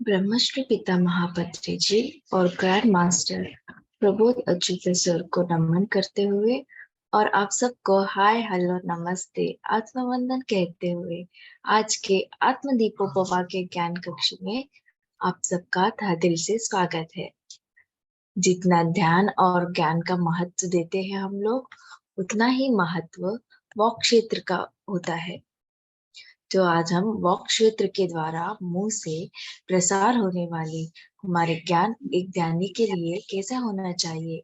ब्रह्मश्री पिता महापत्री जी और grand master Prabodh Achyut sir को नमन करते हुए और आप सबको हाय हेलो नमस्ते आत्मवंदन कहते हुए आज के आत्मदीपोपवा के ज्ञान कक्ष में आप सबका तहे दिल से स्वागत है। जितना ध्यान और ज्ञान का महत्व देते हैं हम लोग, उतना ही महत्व वॉक क्षेत्र का होता है। तो आज हम वॉक क्षेत्र के द्वारा मुंह से प्रसार होने वाली हमारे ज्ञान एक ध्यानी के लिए कैसा होना चाहिए,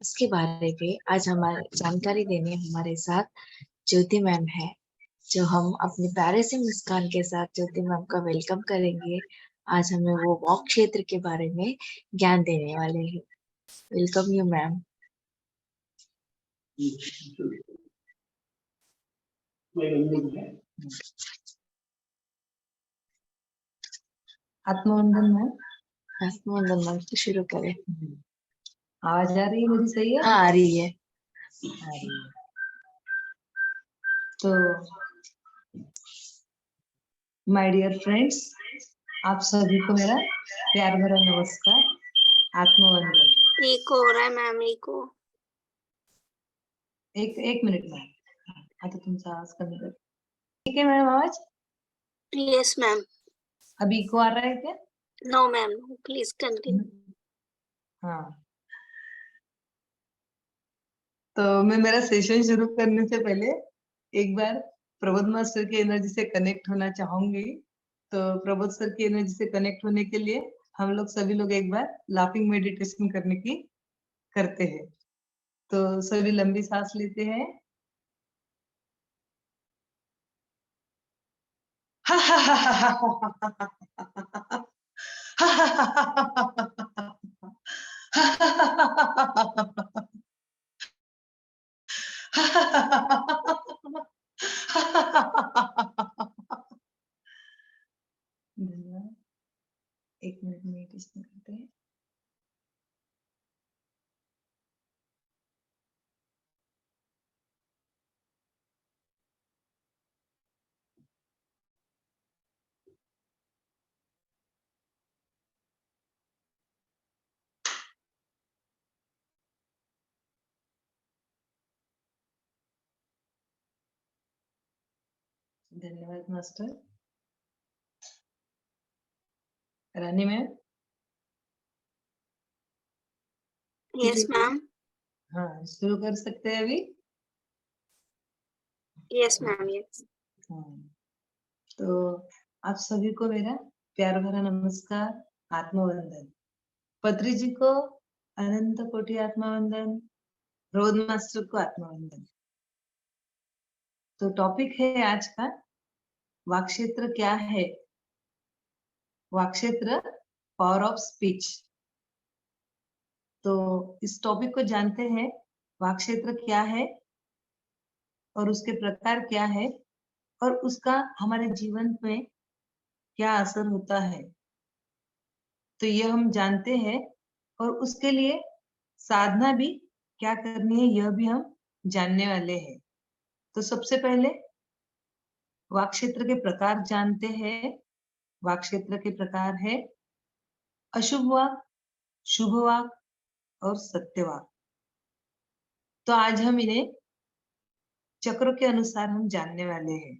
उसके बारे में आज हमारे जानकारी देने हमारे साथ ज्योति मैम है, जो हम अपने प्यारे से मुस्कान के साथ ज्योति मैम का वेलकम करेंगे। आज हमें वो वॉक क्षेत्र के बारे में ज्ञान देने वाले हैं। Welcome you ma'am. आत्मवंदन मैम। आत्मवंदन मैम तो शुरू करें। आवाज आ रही है मेरी? सही है? हाँ, आ रही है। तो माय डियर फ्रेंड्स, आप सभी को मेरा प्यार भरा नमस्कार, आत्मवंदन। इको हो रहा है मैम, इको। एक मिनिट मैम, आता तुमचा आवाज कमी कर। ठीक है मैम आवाज? Yes ma'am. अभी इको आ रहा है क्या? No ma'am, please continue. हाँ, तो मैं मेरा सेशन शुरू करने से पहले एक बार प्रबोध मास्टर की एनर्जी से कनेक्ट होना चाहूंगी। तो प्रबोध सर की एनर्जी से कनेक्ट होने के लिए हम लोग सभी लोग एक बार लाफिंग मेडिटेशन करते हैं। तो सभी लंबी सांस लेते हैं। धन्यवाद। एक मिनट मेडिटेशन करते हैं। धन्यवाद मास्टर। रानी मैम। Yes ma'am. हाँ, शुरू कर सकते हैं अभी? Yes ma'am, yes. तो आप सभी को मेरा प्यार भरा नमस्कार, आत्मवंदन। पत्री जी को अनंत कोटि आत्मवंदन, रोद मास्टर को आत्मवंदन। तो टॉपिक है आज का, वाक क्षेत्र क्या है? वाक क्षेत्र, पावर ऑफ स्पीच। तो इस टॉपिक को जानते हैं, वाक क्षेत्र क्या है और उसके प्रकार क्या है और उसका हमारे जीवन में क्या असर होता है, तो ये हम जानते हैं। और उसके लिए साधना भी क्या करनी है, यह भी हम जानने वाले हैं। तो सबसे पहले वाक क्षेत्र के प्रकार जानते हैं। वाक क्षेत्र के प्रकार है अशुभ वाक, शुभ वाक और सत्य वाक। तो आज हम इन्हें चक्रों के अनुसार हम जानने वाले हैं।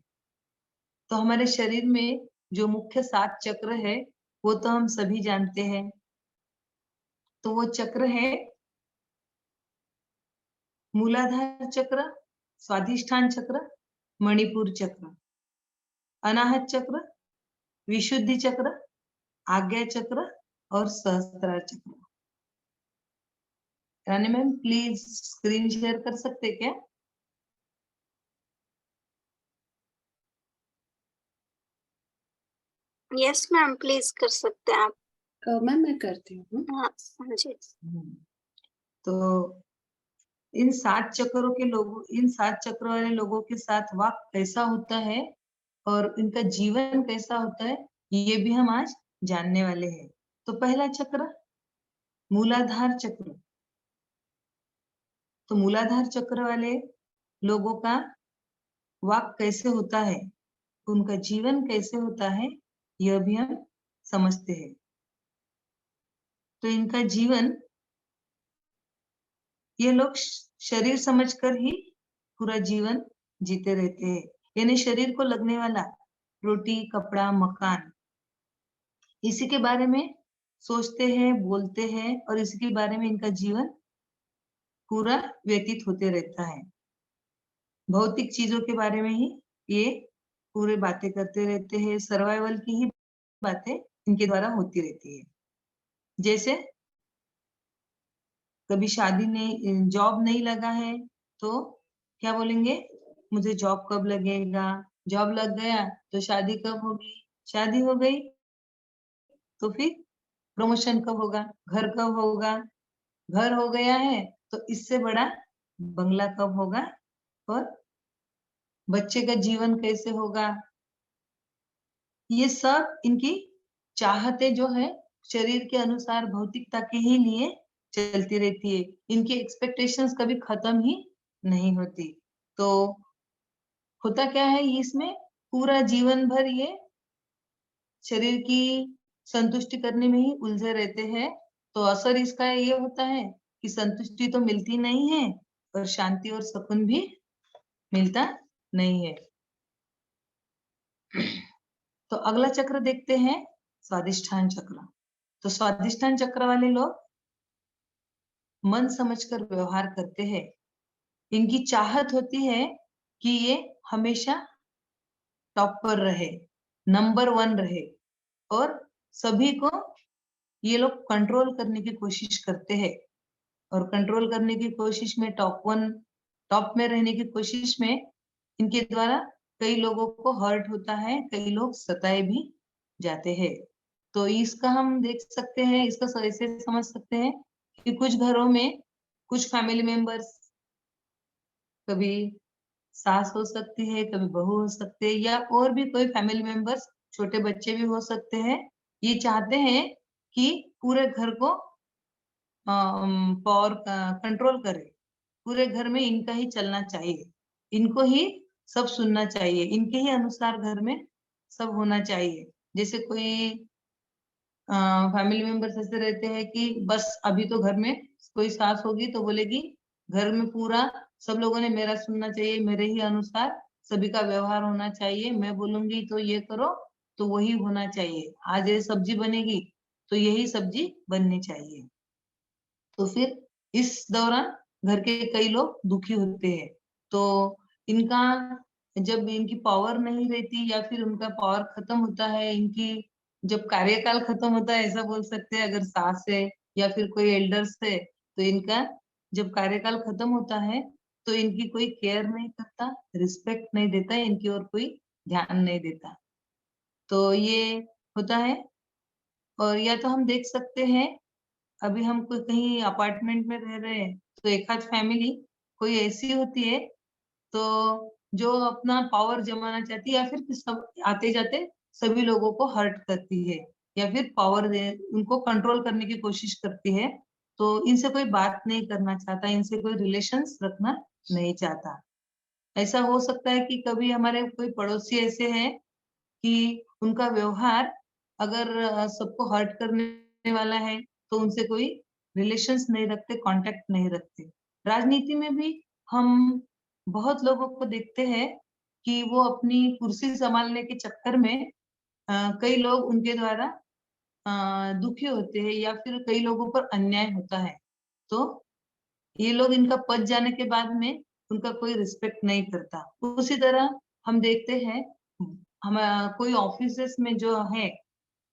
तो हमारे शरीर में जो मुख्य 7 चक्र है वो तो हम सभी जानते हैं। तो वो चक्र है मूलाधार चक्र, स्वाधिष्ठान चक्र, मणिपुर चक्र, अनाहत चक्र, विशुद्धि चक्र, आज्ञा चक्र और सहस्त्रार चक्र। रानी मैम प्लीज स्क्रीन शेयर कर सकते क्या? यस मैम, प्लीज कर सकते हैं आप। मैम मैं करती हूँ। हाँ जी। तो इन 7 चक्रों के लोगों, इन 7 चक्रों वाले लोगों के साथ वाक कैसा होता है और इनका जीवन कैसा होता है, ये भी हम आज जानने वाले हैं। तो पहला चक्र मूलाधार चक्र। तो मूलाधार चक्र वाले लोगों का वाक कैसे होता है, उनका जीवन कैसे होता है, यह भी हम समझते हैं। तो इनका जीवन ये लोग शरीर समझकर ही पूरा जीवन जीते रहते हैं। यानी शरीर को लगने वाला रोटी, कपड़ा, मकान, इसी के बारे में सोचते हैं, बोलते हैं और इसी के बारे में इनका जीवन पूरा व्यतीत होते रहता है। भौतिक चीजों के बारे में ही ये पूरे बातें करते रहते हैं। सर्वाइवल की ही बातें इनके द्वारा होती रहती है। जैसे कभी शादी नहीं, जॉब नहीं लगा है तो क्या बोलेंगे, मुझे जॉब कब लगेगा, जॉब लग गया तो शादी कब होगी, शादी हो गई तो फिर प्रमोशन कब होगा, घर कब होगा, घर हो गया है तो इससे बड़ा बंगला कब होगा और बच्चे का जीवन कैसे होगा। ये सब इनकी चाहतें जो है शरीर के अनुसार भौतिकता के ही लिए चलती रहती है। इनकी एक्सपेक्टेशंस कभी खत्म ही नहीं होती। तो होता क्या है, इसमें पूरा जीवन भर ये शरीर की संतुष्टि करने में ही उलझे रहते हैं। तो असर इसका ये होता है कि संतुष्टि तो मिलती नहीं है और शांति और सुकून भी मिलता नहीं है। तो अगला चक्र देखते हैं, स्वादिष्ठान चक्र। तो स्वादिष्ठान चक्र वाले लोग मन समझकर व्यवहार करते हैं। इनकी चाहत होती है कि ये हमेशा टॉप पर रहे, नंबर 1 रहे और सभी को ये लोग कंट्रोल करने की कोशिश करते हैं। और कंट्रोल करने की कोशिश में टॉप में रहने की कोशिश में इनके द्वारा कई लोगों को हर्ट होता है, कई लोग सताए भी जाते हैं। तो इसका हम देख सकते हैं, इसका ऐसे समझ सकते हैं कि कुछ घरों में कुछ फैमिली मेंबर्स, कभी सास हो सकती है, कभी बहू हो सकते हैं या और भी कोई फैमिली मेंबर्स, छोटे बच्चे भी हो सकते हैं। ये चाहते हैं कि पूरे घर को पावर कंट्रोल करे, पूरे घर में इनका ही चलना चाहिए, इनको ही सब सुनना चाहिए, इनके ही अनुसार घर में सब होना चाहिए। जैसे कोई फैमिली मेंबर्स ऐसे रहते हैं कि बस अभी तो घर में कोई सास होगी तो बोलेगी घर में पूरा सब लोगों ने मेरा सुनना चाहिए, मेरे ही अनुसार सभी का व्यवहार होना चाहिए, मैं बोलूंगी तो ये करो तो वही होना चाहिए, आज ये सब्जी बनेगी तो यही सब्जी बननी चाहिए। तो फिर इस दौरान घर के कई लोग दुखी होते हैं। तो इनका जब इनकी पावर नहीं रहती या फिर उनका पावर खत्म होता है, इनकी जब कार्यकाल खत्म होता है ऐसा बोल सकते हैं, अगर सास है या फिर कोई एल्डर्स है तो इनका जब कार्यकाल खत्म होता है तो इनकी कोई केयर नहीं करता, रिस्पेक्ट नहीं देता, इनकी ओर कोई ध्यान नहीं देता। तो ये होता है। और या तो हम देख सकते हैं, अभी हम कोई कहीं अपार्टमेंट में रह रहे हैं तो एक आध फैमिली कोई ऐसी होती है तो जो अपना पावर जमाना चाहती है या फिर सब आते जाते सभी लोगों को हर्ट करती है या फिर पावर दे उनको कंट्रोल करने की कोशिश करती है। तो इनसे कोई बात नहीं करना चाहता, इनसे कोई रिलेशंस रखना नहीं चाहता। ऐसा हो सकता है कि कभी हमारे कोई पड़ोसी ऐसे हैं कि उनका व्यवहार अगर सबको हर्ट करने वाला है तो उनसे कोई रिलेशंस नहीं रखते, कांटेक्ट नहीं रखते। राजनीति में भी हम बहुत लोगों को देखते हैं कि वो अपनी कुर्सी संभालने के चक्कर में कई लोग उनके द्वारा दुखी होते हैं या फिर कई लोगों पर अन्याय होता है। तो ये लोग इनका पद जाने के बाद में उनका कोई रिस्पेक्ट नहीं करता। उसी तरह हम देखते हैं, हम कोई ऑफिसेस में जो है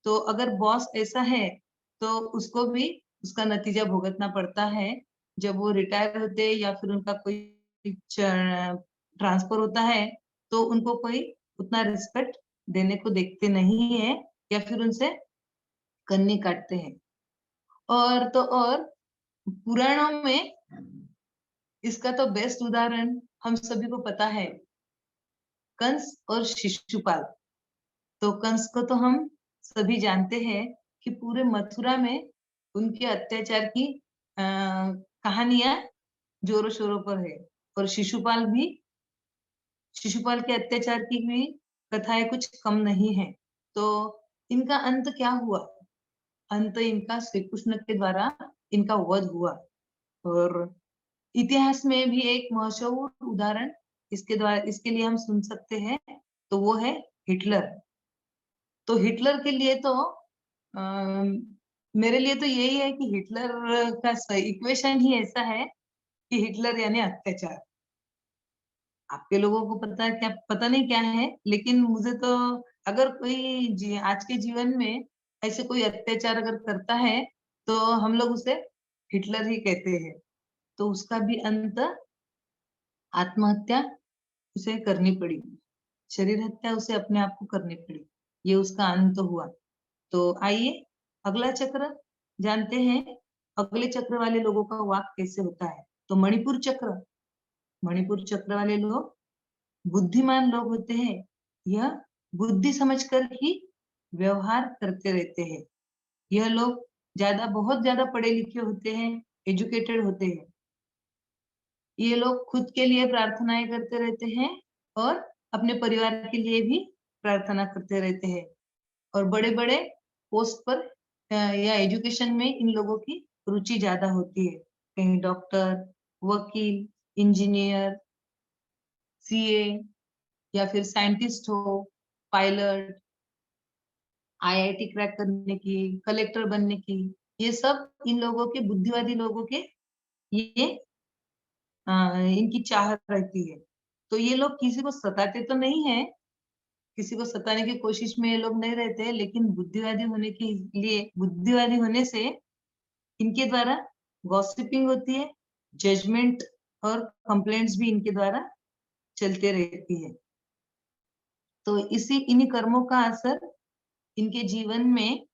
तो अगर बॉस ऐसा है तो उसको भी उसका नतीजा भुगतना पड़ता है। जब वो रिटायर होते हैं या फिर उनका कोई ट्रांसफर होता है तो उनको कोई उतना रिस्पेक्ट देने को देखते नहीं है या फिर उनसे कन्नी काटते हैं। और तो और पुराणों में इसका तो बेस्ट उदाहरण हम सभी को पता है, कंस और शिशुपाल। तो कंस को तो हम सभी जानते हैं कि पूरे मथुरा में उनके अत्याचार की कहानियां जोरों शोरों पर है। और शिशुपाल के अत्याचार की भी कथाएं कुछ कम नहीं है। तो इनका अंत क्या हुआ? अंत इनका श्री कृष्ण के द्वारा इनका वध हुआ। और इतिहास में भी एक मशहूर उदाहरण इसके लिए हम सुन सकते हैं, तो वो है हिटलर। तो हिटलर के लिए तो मेरे लिए तो यही है कि हिटलर का इक्वेशन ही ऐसा है कि हिटलर यानी अत्याचार। आपके लोगों को पता है क्या, पता नहीं क्या है, लेकिन मुझे तो अगर कोई आज के जीवन में ऐसे कोई अत्याचार अगर करता है तो हम लोग उसे हिटलर ही कहते हैं। तो उसका भी अंत आत्महत्या उसे करनी पड़ी, शरीर हत्या उसे अपने आप को करनी पड़ी, ये उसका अंत हुआ। तो आइए अगला चक्र जानते हैं, अगले चक्र वाले लोगों का वाक कैसे होता है। तो मणिपुर चक्र, मणिपुर चक्र वाले लोग बुद्धिमान लोग होते हैं। यह बुद्धि समझकर ही व्यवहार करते रहते हैं। यह लोग बहुत ज्यादा पढ़े लिखे होते हैं, एजुकेटेड होते हैं। ये लोग खुद के लिए प्रार्थनाएं करते रहते हैं और अपने परिवार के लिए भी प्रार्थना करते रहते हैं। और बड़े बड़े पोस्ट पर या एजुकेशन में इन लोगों की रुचि ज्यादा होती है। कहीं डॉक्टर, वकील, इंजीनियर, सीए या फिर साइंटिस्ट हो, पायलट, आईआईटी क्रैक करने की, कलेक्टर बनने की, ये सब इन लोगों के, बुद्धिवादी लोगों के ये इनकी चाह रहती है। तो ये लोग किसी को सताते तो नहीं है, किसी को सताने की कोशिश में ये लोग नहीं रहते, लेकिन बुद्धिवादी होने के लिए, बुद्धिवादी होने से इनके द्वारा गॉसिपिंग होती है, जजमेंट और कंप्लेंट्स भी इनके द्वारा चलते रहती है। तो इन्हीं कर्मों का असर इनके जीवन में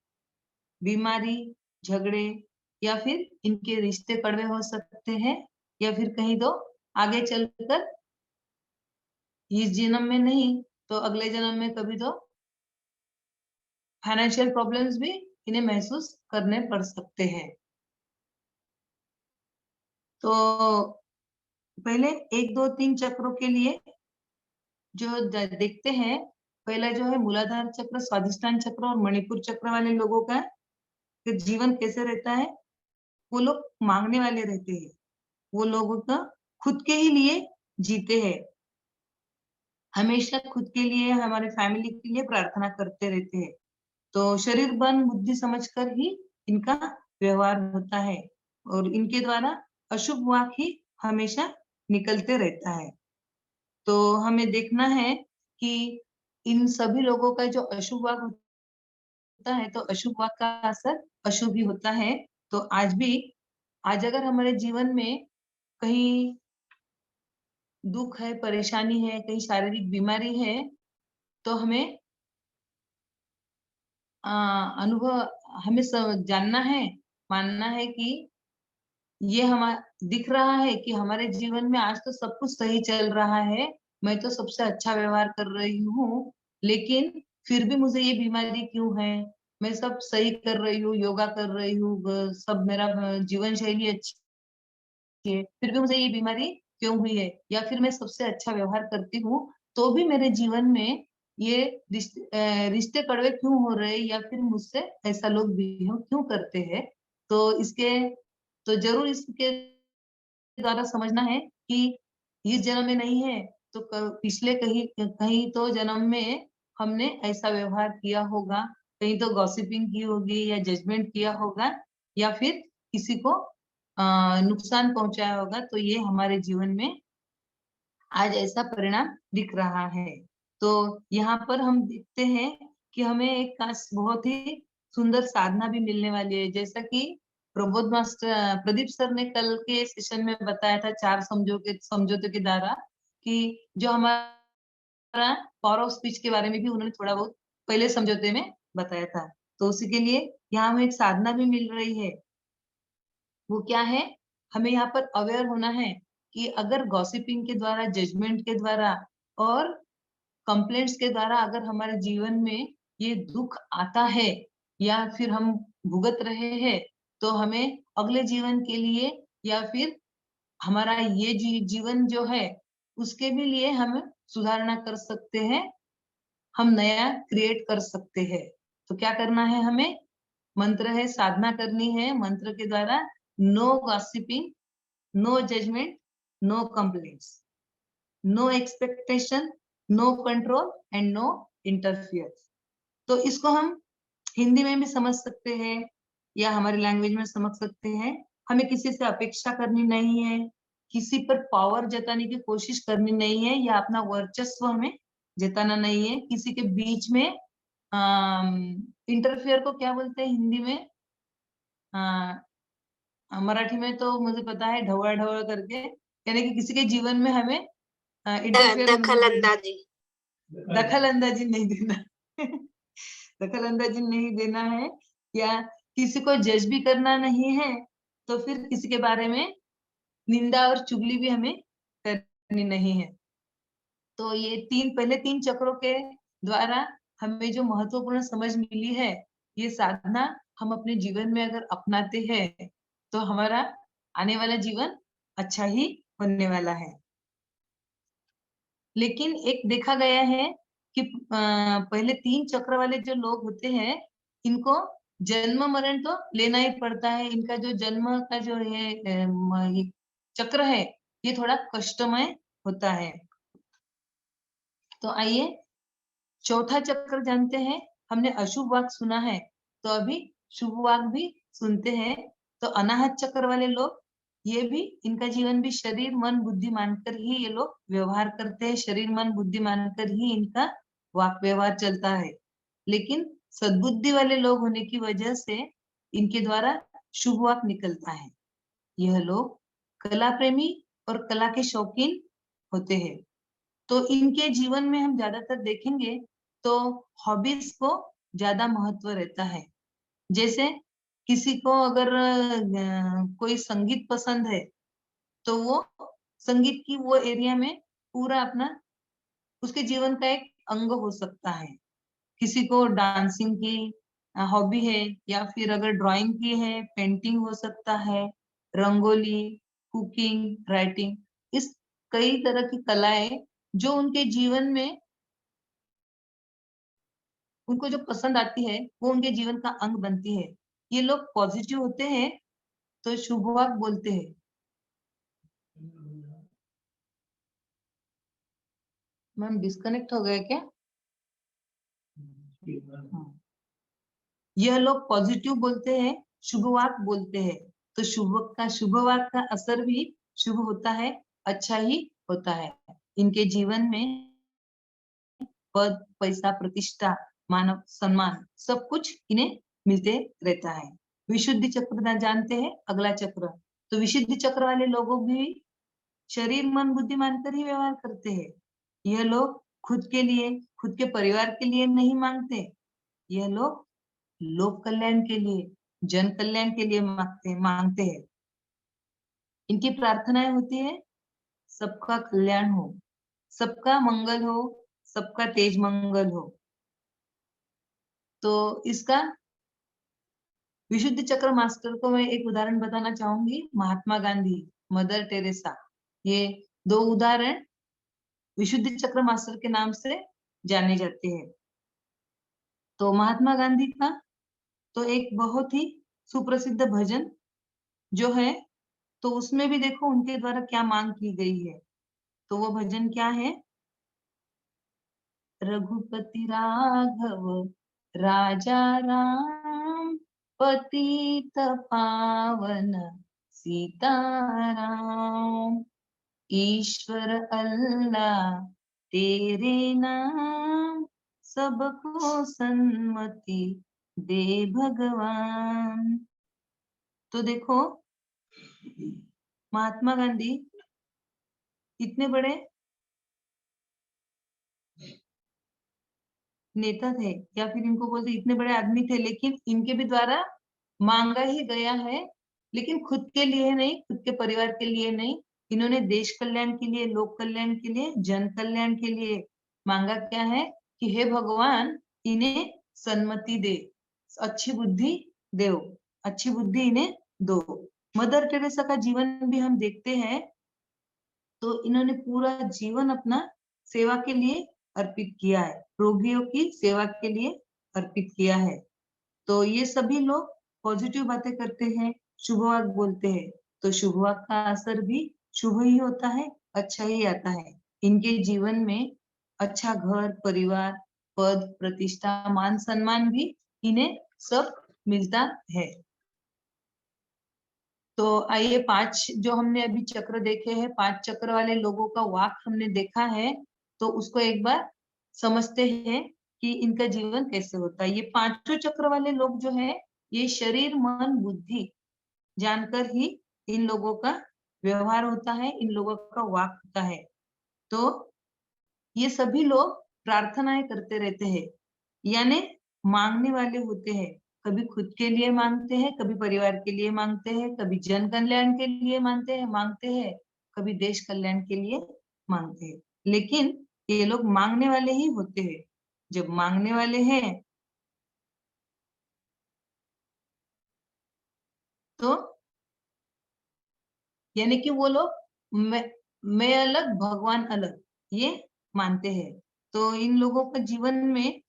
बीमारी, झगड़े या फिर इनके रिश्ते कड़वे हो सकते हैं, या फिर कहीं तो आगे चलकर इस जन्म में नहीं तो अगले जन्म में कभी तो फाइनेंशियल प्रॉब्लम्स भी इन्हें महसूस करने पड़ सकते हैं। तो पहले 1, 2, 3 चक्रों के लिए जो देखते हैं, पहला जो है मूलाधार चक्र, स्वाधिष्ठान चक्र और मणिपुर चक्र वाले लोगों का जीवन कैसे रहता है। वो लोग मांगने वाले रहते हैं, वो लोगों का खुद के ही लिए जीते हैं, हमेशा खुद के लिए, हमारे फैमिली के लिए प्रार्थना करते रहते हैं। तो शरीर बन बुद्धि समझकर ही इनका व्यवहार होता है और इनके द्वारा अशुभ वाक ही हमेशा निकलते रहता है। तो हमें देखना है कि इन सभी लोगों का जो अशुभ वाक होता है, तो अशुभ वाक का असर अशुभ ही होता है। तो आज अगर हमारे जीवन में कहीं दुख है, परेशानी है, कहीं शारीरिक बीमारी है, तो हमें अनुभव, हमें जानना है, मानना है कि ये दिख रहा है कि हमारे जीवन में आज तो सब कुछ सही चल रहा है, मैं तो सबसे अच्छा व्यवहार कर रही हूँ, लेकिन फिर भी मुझे ये बीमारी क्यों है। मैं सब सही कर रही हूँ, योगा कर रही हूँ, सब मेरा जीवन शैली अच्छी है, फिर भी मुझे ये बीमारी क्यों हुई है। या फिर मैं सबसे अच्छा व्यवहार करती हूँ तो भी मेरे जीवन में ये रिश्ते कड़वे क्यों हो रहे, या फिर मुझसे ऐसा लोग बिहेव क्यों करते हैं। तो इसके तो जरूर इसके द्वारा समझना है कि इस जन्म में नहीं है तो पिछले कहीं कहीं तो जन्म में हमने ऐसा व्यवहार किया होगा, कहीं तो गॉसिपिंग की होगी या जजमेंट किया होगा, या फिर किसी को नुकसान पहुंचाया होगा, तो ये हमारे जीवन में आज ऐसा परिणाम दिख रहा है। तो यहाँ पर हम देखते हैं कि हमें एक खास बहुत ही सुंदर साधना भी मिलने वाली है, जैसा कि प्रबोध मास्टर प्रदीप सर ने कल के सेशन में बताया था 4 समझौते के द्वारा, कि जो हमारा पावर ऑफ स्पीच के बारे में भी उन्होंने थोड़ा बहुत पहले समझौते में बताया था। तो उसी के लिए यहाँ हमें एक साधना भी मिल रही है। वो क्या है, हमें यहाँ पर अवेयर होना है कि अगर गॉसिपिंग के द्वारा, जजमेंट के द्वारा और कंप्लेंट्स के द्वारा अगर हमारे जीवन में ये दुख आता है या फिर हम भुगत रहे हैं, तो हमें अगले जीवन के लिए या फिर हमारा ये जीवन जो है उसके भी लिए हम सुधारना कर सकते हैं, हम नया क्रिएट कर सकते हैं। तो क्या करना है हमें? मंत्र है, साधना करनी है मंत्र के द्वारा। No gossiping, no judgment, no complaints, no expectation, no control and no interfere. तो इसको हम हिंदी में भी समझ सकते हैं या हमारी लैंग्वेज में समझ सकते हैं। हमें किसी से अपेक्षा करनी नहीं है, किसी पर पावर जताने की कोशिश करनी नहीं है, या अपना वर्चस्व हमें जताना नहीं है। किसी के बीच में इंटरफियर को क्या बोलते हैं हिंदी में? मराठी में तो मुझे पता है ढवळ ढवळ करके, यानी कि किसी के जीवन में हमें इंटरफियर दखल अंदाजी। दखल अंदाजी नहीं देना दखल अंदाजी नहीं देना है, या किसी को जज भी करना नहीं है, तो फिर किसी के बारे में निंदा और चुगली भी हमें करनी नहीं है। तो ये पहले तीन चक्रों के द्वारा हमें जो महत्वपूर्ण समझ मिली है, ये साधना हम अपने जीवन में अगर अपनाते हैं तो हमारा आने वाला जीवन अच्छा ही होने वाला है। लेकिन एक देखा गया है कि पहले तीन चक्र वाले जो लोग होते हैं, इनको जन्म मरण तो लेना ही पड़ता है। इनका जो जन्म का जो है ये चक्र है, ये थोड़ा कष्टमय होता है। तो आइए चौथा चक्र जानते हैं। हमने अशुभ वाक सुना है, तो अभी शुभ वाक भी सुनते हैं। तो अनाहत चक्र वाले लोग, ये भी इनका जीवन भी शरीर मन बुद्धि मानकर ही ये लोग व्यवहार करते हैं। शरीर मन बुद्धि मानकर ही इनका वाक व्यवहार चलता है। लेकिन सद्बुद्धि वाले लोग होने की वजह से इनके द्वारा शुभ वाक निकलता है। यह लोग कला प्रेमी और कला के शौकीन होते हैं। तो इनके जीवन में हम ज्यादातर देखेंगे तो हॉबीज को ज्यादा महत्व रहता है। जैसे किसी को अगर कोई संगीत पसंद है, तो वो संगीत की वो एरिया में पूरा अपना उसके जीवन का एक अंग हो सकता है। किसी को डांसिंग की हॉबी है, या फिर अगर ड्राइंग की है, पेंटिंग हो सकता है, रंगोली, कुकिंग, राइटिंग, इस कई तरह की कलाएं जो उनके जीवन में उनको जो पसंद आती है, वो उनके जीवन का अंग बनती है। ये लोग पॉजिटिव होते हैं तो शुभ वाक बोलते हैं। मैम डिस्कनेक्ट हो गए क्या? हाँ। यह लोग पॉजिटिव बोलते हैं, शुभ वाक बोलते हैं। तो शुभ वाक का असर भी शुभ होता है, अच्छा ही होता है। इनके जीवन में पद, पैसा, प्रतिष्ठा, मानव सम्मान सब कुछ इन्हें मिलते रहता है। विशुद्धि चक्र जानते हैं, अगला चक्र। तो विशुद्धि चक्र वाले लोगों भी शरीर मन बुद्धि मानकर ही व्यवहार करते हैं। यह लोग खुद के लिए, खुद के परिवार के लिए नहीं मांगते। यह लोग लोक कल्याण के लिए, जन कल्याण के लिए मांगते हैं। इनकी प्रार्थनाएं होती है, सबका कल्याण हो, सबका मंगल हो, सबका तेज मंगल हो। तो इसका विशुद्ध चक्र मास्टर को मैं एक उदाहरण बताना चाहूंगी। महात्मा गांधी, मदर टेरेसा, ये दो उदाहरण विशुद्ध चक्र मास्टर के नाम से जाने जाते हैं। तो महात्मा गांधी का तो एक बहुत ही सुप्रसिद्ध भजन जो है, तो उसमें भी देखो उनके द्वारा क्या मांग की गई है। तो वो भजन क्या है? रघुपति राघव राजा राम, पतित पावन सीताराम, ईश्वर अल्लाह तेरे नाम, सबको सन्मति दे भगवान। तो देखो महात्मा गांधी इतने बड़े नेता थे, या फिर इनको बोलते इतने बड़े आदमी थे, लेकिन इनके भी द्वारा मांगा ही गया है, लेकिन खुद के लिए नहीं, खुद के परिवार के लिए नहीं। इन्होंने देश कल्याण के लिए, लोक कल्याण के लिए, जन कल्याण के लिए मांगा। क्या है कि हे भगवान, इन्हें सन्मति दे, अच्छी बुद्धि दो, अच्छी बुद्धि इन्हें दो। मदर टेरेसा का जीवन भी हम देखते हैं, तो इन्होंने पूरा जीवन अपना सेवा के लिए अर्पित किया है, रोगियों की सेवा के लिए अर्पित किया है। तो ये सभी लोग पॉजिटिव बातें करते हैं, शुभ वाक्य बोलते हैं, तो शुभ वाक्य का असर भी शुभ ही होता है, अच्छा ही आता है। इनके जीवन में अच्छा घर परिवार, पद प्रतिष्ठा, मान सम्मान भी इन्हें सब मिलता है। तो आइए 5 जो हमने अभी चक्र देखे हैं, 5 चक्र वाले लोगों का वाक हमने देखा है, तो उसको एक बार समझते हैं कि इनका जीवन कैसे होता है। ये 5 चक्र वाले लोग जो है, ये शरीर मन बुद्धि जानकर ही इन लोगों का व्यवहार होता है, इन लोगों का वाक होता है। तो ये सभी लोग प्रार्थनाएं करते रहते हैं, यानी मांगने वाले होते हैं। कभी खुद के लिए मांगते हैं, कभी परिवार के लिए मांगते हैं, कभी जन कल्याण के लिए मांगते हैं, कभी देश कल्याण के लिए मांगते हैं। लेकिन ये लोग मांगने वाले ही होते हैं। जब मांगने वाले हैं तो यानी कि वो लोग मैं अलग भगवान अलग ये मानते हैं। तो इन लोगों का जीवन में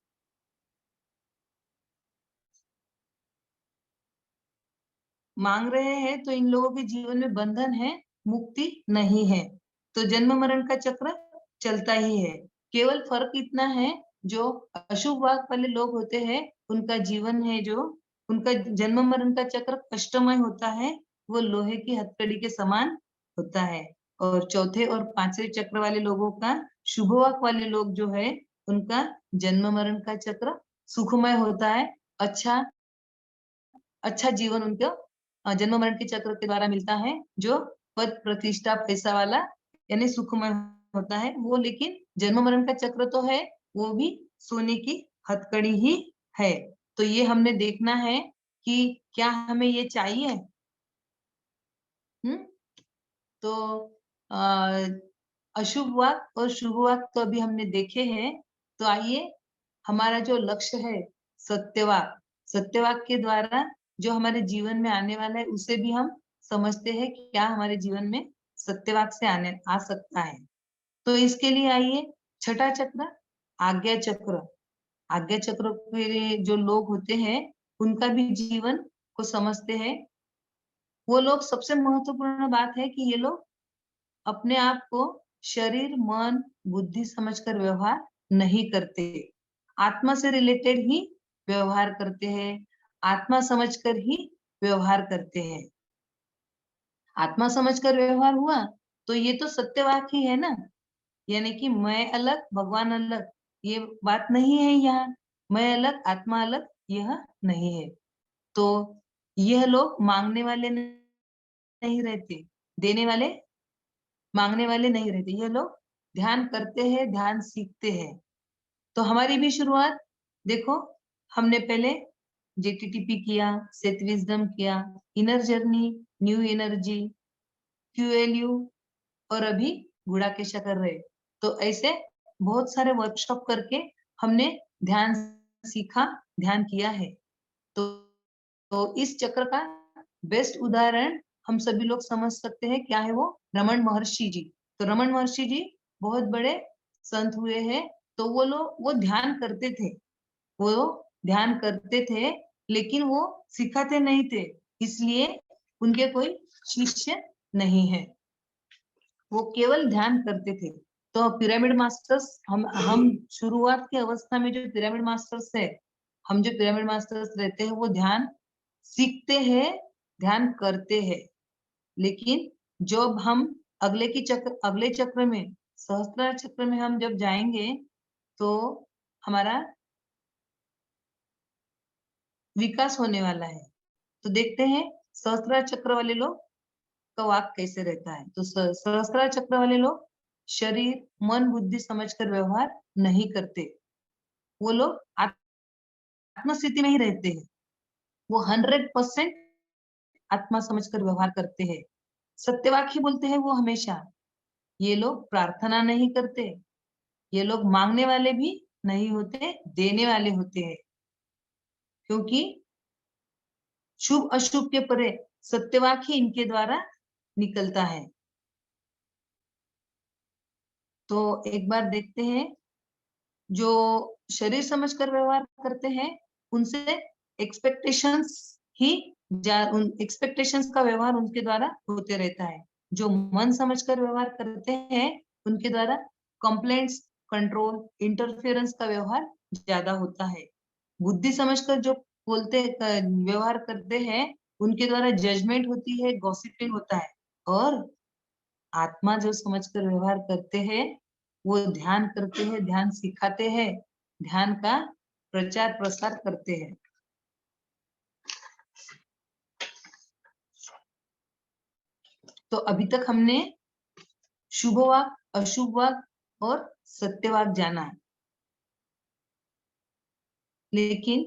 मांग रहे हैं, तो इन लोगों के जीवन में बंधन है, मुक्ति नहीं है। तो जन्म मरण का चक्र चलता ही है। केवल फर्क इतना है, जो अशुभ वाक वाले लोग होते हैं, उनका जीवन है जो उनका जन्म मरण का चक्र कष्टमय होता है, वो लोहे की हथकड़ी के समान होता है। और चौथे और 5वें चक्र वाले लोगों का, शुभ वाक वाले लोग जो है, उनका जन्म मरण का चक्र सुखमय होता है। अच्छा जीवन उनको जन्म मरण के चक्र के द्वारा मिलता है, जो पद प्रतिष्ठा पैसा वाला यानी सुखमय होता है वो। लेकिन जन्म मरण का चक्र तो है, वो भी सोने की हथकड़ी ही है। तो ये हमने देखना है कि क्या हमें ये चाहिए। तो अशुभ वाक और शुभ वाक तो अभी हमने देखे हैं। तो आइए हमारा जो लक्ष्य है सत्यवाक, सत्यवाक के द्वारा जो हमारे जीवन में आने वाला है, उसे भी हम समझते हैं कि क्या हमारे जीवन में सत्यवाक से आ सकता है। तो इसके लिए आइए छठा चक्र, आज्ञा चक्र। आज्ञा चक्र के जो लोग होते हैं, उनका भी जीवन को समझते हैं। वो लोग, सबसे महत्वपूर्ण बात है कि ये लोग अपने आप को शरीर मन बुद्धि समझकर व्यवहार नहीं करते, आत्मा से रिलेटेड ही व्यवहार करते हैं, आत्मा समझकर ही व्यवहार करते हैं। आत्मा समझकर व्यवहार हुआ तो ये तो सत्यवाक ही है ना, यानी कि मैं अलग भगवान अलग ये बात नहीं है यहाँ। मैं अलग आत्मा अलग यह नहीं है। तो यह लोग मांगने वाले नहीं रहते, देने वाले मांगने वाले नहीं रहते। ये लोग ध्यान करते हैं, ध्यान सीखते हैं। तो हमारी भी शुरुआत देखो, हमने पहले जेटीटीपी किया, सेट विजडम किया, इनर जर्नी, न्यू एनर्जी, क्यूएलयू, और अभी गुड़ाकेशा कर रहे। तो ऐसे बहुत सारे वर्कशॉप करके हमने ध्यान सीखा, ध्यान किया है। तो इस चक्र का बेस्ट उदाहरण हम सभी लोग समझ सकते हैं, क्या है वो, रमन महर्षि जी। तो रमन महर्षि जी बहुत बड़े संत हुए हैं। तो वो लोग वो ध्यान करते थे, वो ध्यान करते थे, लेकिन वो सिखाते नहीं थे, इसलिए उनके कोई शिष्य नहीं है, वो केवल ध्यान करते थे। तो पिरामिड मास्टर्स, हम शुरुआत की अवस्था में जो पिरामिड मास्टर्स है, हम जो पिरामिड मास्टर्स रहते हैं, वो ध्यान सीखते हैं, ध्यान करते हैं। लेकिन जब हम अगले चक्र में, सहस्त्रार चक्र में हम जब जाएंगे, तो हमारा विकास होने वाला है। तो देखते हैं सहस्त्रार चक्र वाले लोग का वाक कैसे रहता है। तो सहस्त्रार चक्र वाले लोग शरीर मन बुद्धि समझकर व्यवहार नहीं करते, वो लोग आत्म स्थिति में ही रहते हैं, वो 100% आत्मा समझकर व्यवहार करते हैं, सत्यवाक ही बोलते हैं वो हमेशा। ये लोग प्रार्थना नहीं करते, ये लोग मांगने वाले भी नहीं होते, देने वाले होते हैं। क्योंकि शुभ अशुभ के परे सत्यवाक ही इनके द्वारा निकलता है। तो एक बार देखते हैं जो शरीर समझकर व्यवहार करते हैं उनसे एक्सपेक्टेशंस ही एक्सपेक्टेशंस का व्यवहार उनके द्वारा होते रहता है। जो मन समझकर व्यवहार करते हैं उनके द्वारा कंप्लेंट्स, कंट्रोल, इंटरफेरेंस का व्यवहार ज्यादा होता है। बुद्धि समझकर जो व्यवहार करते हैं उनके द्वारा जजमेंट होती है, गॉसिपिंग होता है। और आत्मा जो समझकर व्यवहार करते हैं वो ध्यान करते हैं, ध्यान सिखाते हैं, ध्यान का प्रचार प्रसार करते हैं। तो अभी तक हमने शुभ वाक, अशुभ वाक और सत्य वाक जाना है। लेकिन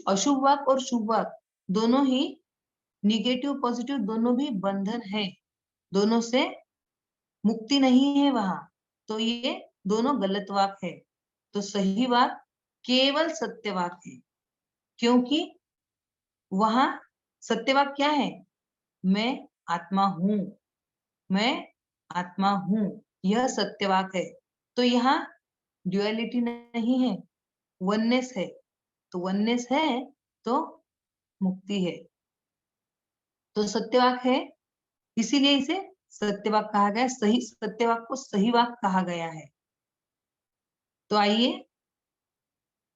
अशुभ वाक और शुभ वाक दोनों ही निगेटिव पॉजिटिव दोनों भी बंधन है, दोनों से मुक्ति नहीं है वहां। तो ये दोनों गलत वाक है। तो सही वाक केवल सत्य वाक है, क्योंकि वहां सत्य वाक क्या है? मैं आत्मा हूं, मैं आत्मा हूं, यह सत्यवाक है। तो यहाँ ड्युअलिटी नहीं है, वननेस है। तो वननेस है तो मुक्ति है। तो सत्यवाक है, इसीलिए इसे सत्यवाक कहा गया। सही सत्यवाक को सही वाक कहा गया है। तो आइए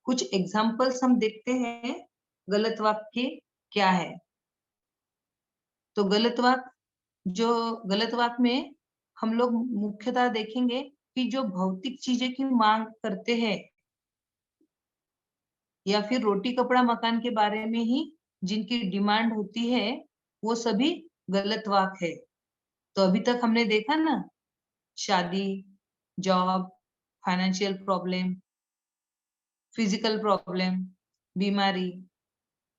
कुछ एग्जाम्पल्स हम देखते हैं गलत वाक के क्या है। तो गलत वाक में हम लोग मुख्यतः देखेंगे कि जो भौतिक चीजें की मांग करते हैं या फिर रोटी कपड़ा मकान के बारे में ही जिनकी डिमांड होती है वो सभी गलत वाक है। तो अभी तक हमने देखा ना, शादी, job, financial problem, physical problem, बीमारी,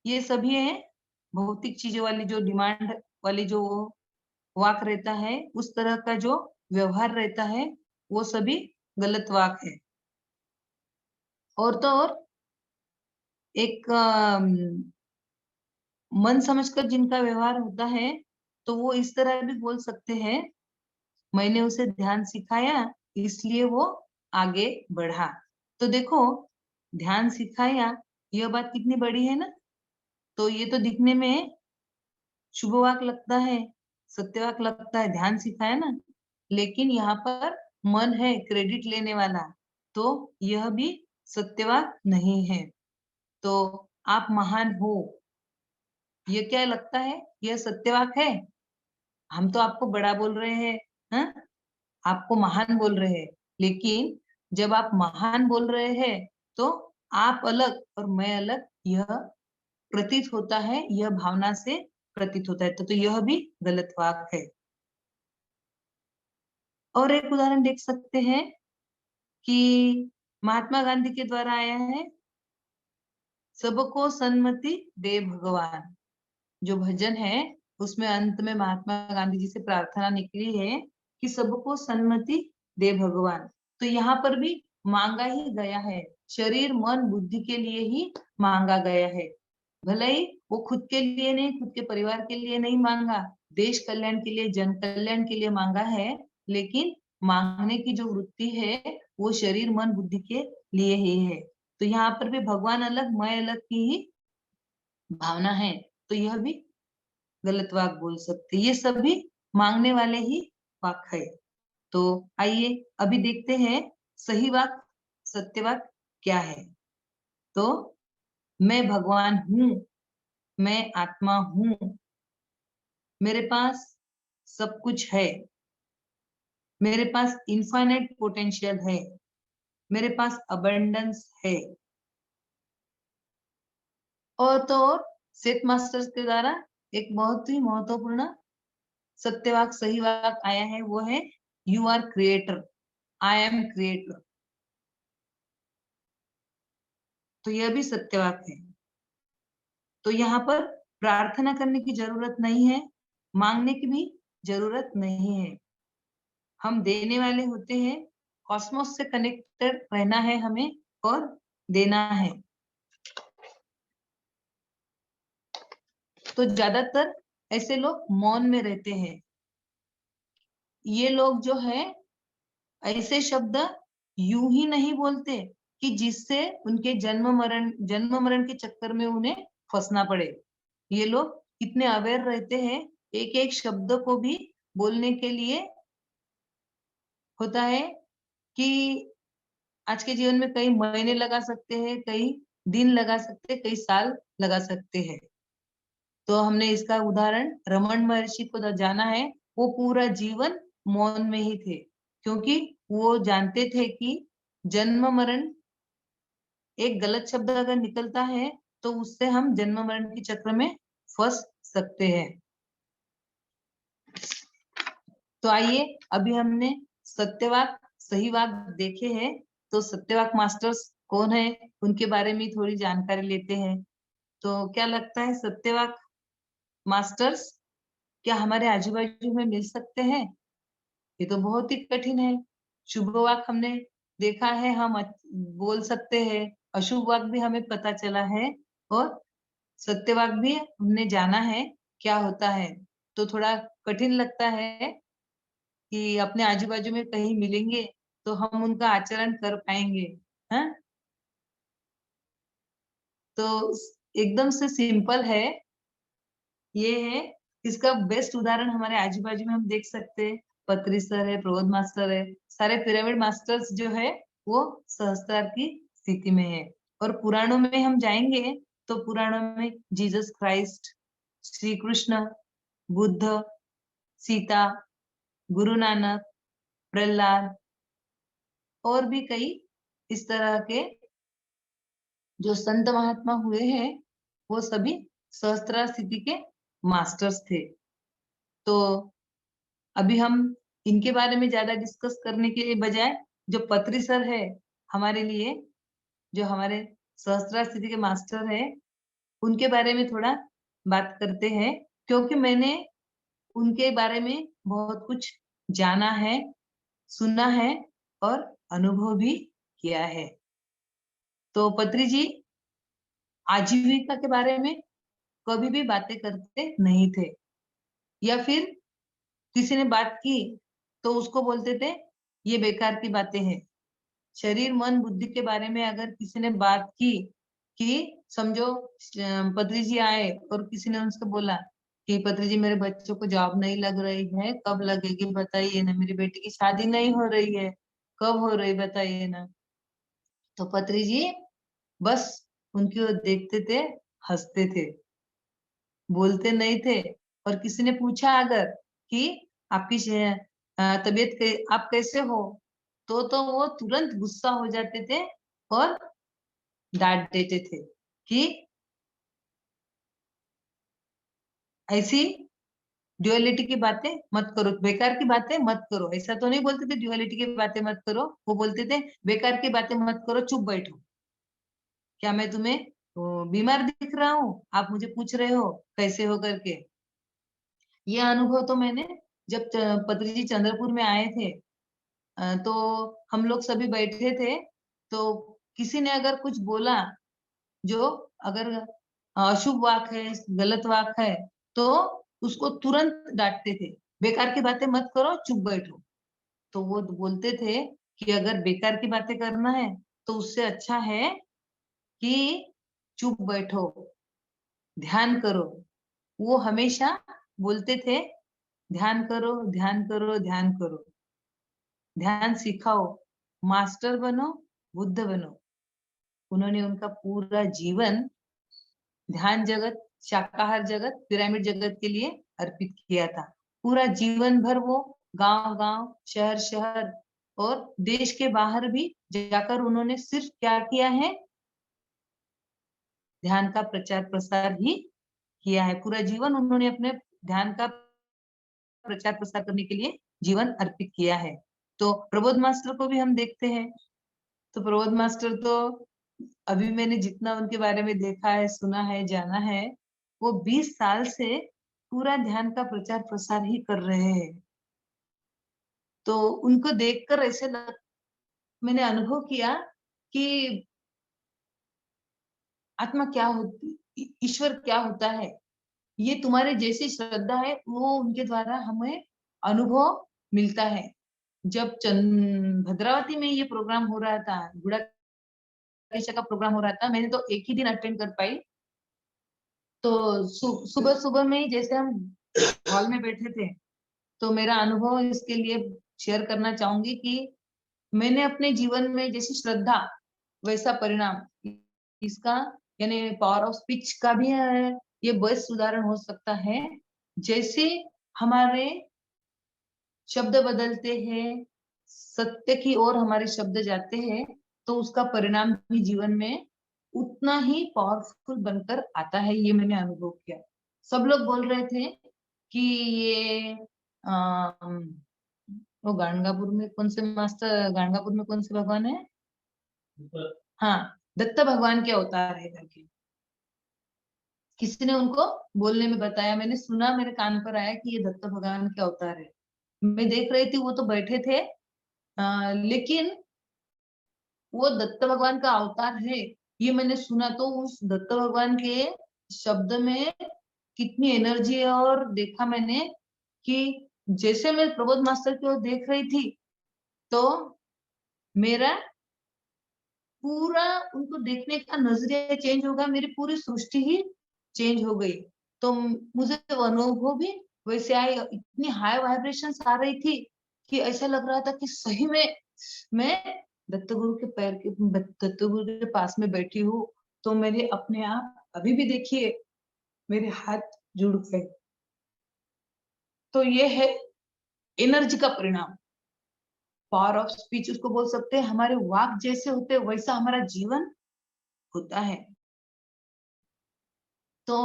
ये सभी है भौतिक चीजों वाली जो डिमांड वाली जो वाक रहता है, उस तरह का जो व्यवहार रहता है वो सभी गलत वाक है। और तो और एक मन समझकर जिनका व्यवहार होता है तो वो इस तरह भी बोल सकते हैं, मैंने उसे ध्यान सिखाया इसलिए वो आगे बढ़ा। तो देखो, ध्यान सिखाया यह बात कितनी बड़ी है ना। तो ये तो दिखने में शुभ वाक लगता है, सत्यवाक लगता है, ध्यान सिखाया ना, लेकिन यहाँ पर मन है क्रेडिट लेने वाला, तो यह भी सत्यवाक नहीं है। तो आप महान हो, ये क्या लगता है? यह सत्यवाक है। हम तो आपको बड़ा बोल रहे हैं, हाँ? आपको महान बोल रहे हैं, लेकिन जब आप महान बोल रहे हैं तो आप अलग और मैं अलग, यह प्रतीत होता है, यह भावना से प्रतीत होता है। तो यह भी गलत वाक है। और एक उदाहरण देख सकते हैं कि महात्मा गांधी के द्वारा आया है, सबको सन्मति दे भगवान। जो भजन है उसमें अंत में महात्मा गांधी जी से प्रार्थना निकली है कि सबको सन्मति दे भगवान। तो यहाँ पर भी मांगा ही गया है, शरीर मन बुद्धि के लिए ही मांगा गया है। भले ही वो खुद के लिए नहीं, खुद के परिवार के लिए नहीं मांगा, देश कल्याण के लिए, जन कल्याण के लिए मांगा है, लेकिन मांगने की जो वृत्ति है वो शरीर मन बुद्धि के लिए ही है। तो यहाँ पर भी भगवान अलग मैं अलग की ही भावना है। तो यह भी गलत वाक बोल सकते, ये सभी मांगने वाले ही वाक है। तो आइए अभी देखते हैं सही वाक, सत्य वाक क्या है। तो मैं भगवान हूं, मैं आत्मा हूं, मेरे पास सब कुछ है, मेरे पास इनफाइनाइट पोटेंशियल है, मेरे पास अबंडेंस है। और तो और सेठ मास्टर्स के द्वारा एक बहुत ही महत्वपूर्ण सत्यवाक सही वाक आया है, वो है you are creator, I am creator. तो यह भी सत्यवाक है। तो यहाँ पर प्रार्थना करने की जरूरत नहीं है, मांगने की भी जरूरत नहीं है। हम देने वाले होते हैं, कॉस्मोस से कनेक्टेड रहना है हमें और देना है। तो ज्यादातर ऐसे लोग मौन में रहते हैं। ये लोग जो है ऐसे शब्द यूं ही नहीं बोलते कि जिससे उनके जन्म मरण के चक्कर में उन्हें फंसना पड़े। ये लोग कितने अवेयर रहते हैं, एक एक शब्द को भी बोलने के लिए होता है कि आज के जीवन में कई महीने लगा सकते हैं, कई दिन लगा सकते हैं, कई साल लगा सकते हैं। तो हमने इसका उदाहरण रमन महर्षि को जाना है। वो पूरा जीवन मौन में ही थे, क्योंकि वो जानते थे कि जन्म मरण एक गलत शब्द अगर निकलता है तो उससे हम जन्म मरण के चक्र में फंस सकते हैं। तो आइए अभी हमने सत्यवाक सही वाक देखे हैं, तो सत्यवाक मास्टर्स कौन है उनके बारे में थोड़ी जानकारी लेते हैं। तो क्या लगता है, सत्यवाक मास्टर्स क्या हमारे आजू बाजू में मिल सकते हैं? ये तो बहुत ही कठिन है। शुभ वाक हमने देखा है, हम बोल सकते हैं, अशुभ वाक भी हमें पता चला है, और सत्यवाक भी हमने जाना है क्या होता है। तो थोड़ा कठिन लगता है कि अपने आजू बाजू में कहीं मिलेंगे तो हम उनका आचरण कर पाएंगे। हाँ, तो एकदम से सिंपल है। ये है, इसका बेस्ट उदाहरण हमारे आजू बाजू में हम देख सकते हैं। पत्री सर है, प्रबोध मास्टर है, सारे पिरामिड मास्टर्स जो है वो सहस्त्रार की स्थिति में है। और पुराणों में हम जाएंगे तो पुराणों में जीसस क्राइस्ट, श्री कृष्ण, बुद्ध, सीता, गुरु नानक, प्रहलाद और भी कई इस तरह के जो संत महात्मा हुए हैं वो सभी सहस्त्रार स्थिति के मास्टर्स थे। तो अभी हम इनके बारे में ज्यादा डिस्कस करने के बजाय जो पत्री सर है हमारे लिए, जो हमारे सहस्त्रार स्थिति के मास्टर है, उनके बारे में थोड़ा बात करते हैं, क्योंकि मैंने उनके बारे में बहुत कुछ जाना है, सुना है और अनुभव भी किया है। तो पत्री जी आजीविका के बारे में कभी भी बातें करते नहीं थे, या फिर किसी ने बात की तो उसको बोलते थे ये बेकार की बातें हैं। शरीर मन बुद्धि के बारे में अगर किसी ने बात की, कि समझो पत्री जी आए और किसी ने उनसे बोला कि पत्री जी मेरे बच्चों को जॉब नहीं लग रही है, कब लगेगी बताइए ना, मेरी बेटी की शादी नहीं हो रही है, कब हो रही बताइए ना। तो पत्री जी बस उनकी ओर देखते थे, हंसते थे, बोलते नहीं थे। और किसी ने पूछा अगर कि आपकी तबीयत आप कैसे हो, तो वो तुरंत गुस्सा हो जाते थे और डांट देते थे कि ऐसी ड्युअलिटी की बातें मत करो, बेकार की बातें मत करो। ऐसा तो नहीं बोलते थे ड्युअलिटी की बातें मत करो, वो बोलते थे बेकार की बातें मत करो, चुप बैठो। क्या मैं तुम्हें बीमार दिख रहा हूँ, आप मुझे पूछ रहे हो कैसे हो करके। ये अनुभव तो मैंने जब पत्री जी चंद्रपुर में आए थे, तो हम लोग सभी बैठे थे, तो किसी ने अगर कुछ बोला जो अगर अशुभ वाक है, गलत वाक है, तो उसको तुरंत डांटते थे, बेकार की बातें मत करो, चुप बैठो। तो वो बोलते थे कि अगर बेकार की बातें करना है तो उससे अच्छा है कि चुप बैठो, ध्यान करो। वो हमेशा बोलते थे ध्यान करो, ध्यान करो, ध्यान करो, ध्यान सिखाओ, मास्टर बनो, बुद्ध बनो। उन्होंने उनका पूरा जीवन ध्यान जगत, शाकाहार जगत, पिरामिड जगत के लिए अर्पित किया था। पूरा जीवन भर वो गांव गांव, शहर शहर और देश के बाहर भी जाकर उन्होंने सिर्फ क्या किया है, ध्यान का प्रचार प्रसार ही किया है। पूरा जीवन उन्होंने अपने ध्यान का प्रचार प्रसार करने के लिए जीवन अर्पित किया है। तो प्रबोध मास्टर को भी हम देखते हैं। तो प्रबोध मास्टर तो अभी मैंने जितना उनके बारे में देखा है, सुना है, जाना है, वो 20 साल से पूरा ध्यान का प्रचार प्रसार ही कर रहे हैं। तो उनको देखकर मैंने अनुभव किया कि आत्मा क्या होती, ईश्वर क्या होता है, ये तुम्हारे जैसी श्रद्धा है वो उनके द्वारा हमें अनुभव मिलता है। जब भद्रावती में ये प्रोग्राम हो रहा था, गुड़ा गुड़ाकेशा का प्रोग्राम हो रहा था, मैंने तो एक ही दिन अटेंड कर पाई। तो सुबह सुबह में ही जैसे हम हॉल में बैठे थे, तो मेरा अनुभव इसके लिए शेयर करना चाहूंगी कि मैंने अपने जीवन में जैसी श्रद्धा वैसा परिणाम, इसका यानी पावर ऑफ स्पीच का भी है, ये बेस्ट उदाहरण हो सकता है। जैसे हमारे शब्द बदलते हैं, सत्य की ओर हमारे शब्द जाते हैं, तो उसका परिणाम भी जीवन में उतना ही पावरफुल बनकर आता है, ये मैंने अनुभव किया। सब लोग बोल रहे थे कि ये वो गाणगापुर में कौन से मास्टर, गाणगापुर में कौन से भगवान है, हाँ, दत्त भगवान के अवतार है करके किसी ने उनको बोलने में बताया, मैंने सुना, मेरे कान पर आया कि ये दत्त भगवान के अवतार है। मैं देख रही थी, वो तो बैठे थे, लेकिन वो दत्त भगवान का अवतार है ये मैंने सुना, तो उस दत्त भगवान के शब्द में कितनी एनर्जी है। और देखा मैंने कि जैसे मैं प्रबोध मास्टर की ओर देख रही थी, तो मेरा पूरा उनको देखने का नजरिया चेंज होगा, मेरी पूरी सृष्टि ही चेंज हो गई। तो मुझे अनुभव भी वैसे आए, इतनी हाई वाइब्रेशंस आ रही थी कि ऐसा लग रहा था कि सही में मैं दत्तगुरु के पैर के, दत्तगुरु के पास में बैठी हूँ। तो मेरे अपने आप अभी भी देखिए मेरे हाथ जुड़ गए। तो ये है एनर्जी का परिणाम, पावर ऑफ स्पीच उसको बोल सकते हैं। हमारे वाक जैसे होते वैसा हमारा जीवन होता है। तो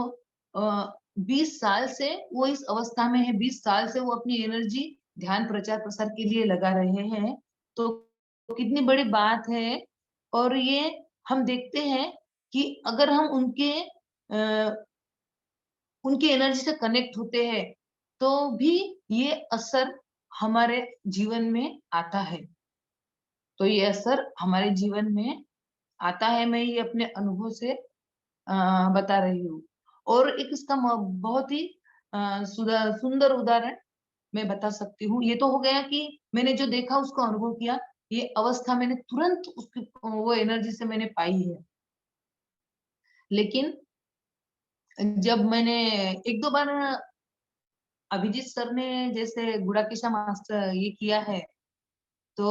20 साल से वो इस अवस्था में है, 20 साल से वो अपनी एनर्जी ध्यान प्रचार प्रसार के लिए लगा रहे हैं, तो कितनी बड़ी बात है। और ये हम देखते हैं कि अगर हम उनकी एनर्जी से कनेक्ट होते हैं, तो भी ये असर हमारे जीवन में आता है। तो ये असर हमारे जीवन में आता है, मैं ये अपने अनुभव से बता रही हूँ। और एक इसका बहुत ही सुंदर उदाहरण मैं बता सकती हूँ। ये तो हो गया कि मैंने जो देखा उसको अनुभव किया, ये अवस्था मैंने तुरंत उसकी वो एनर्जी से मैंने पाई है। लेकिन जब मैंने एक दो बार अभिजीत सर ने जैसे गुड़ाकेशा मास्टर ये किया है, तो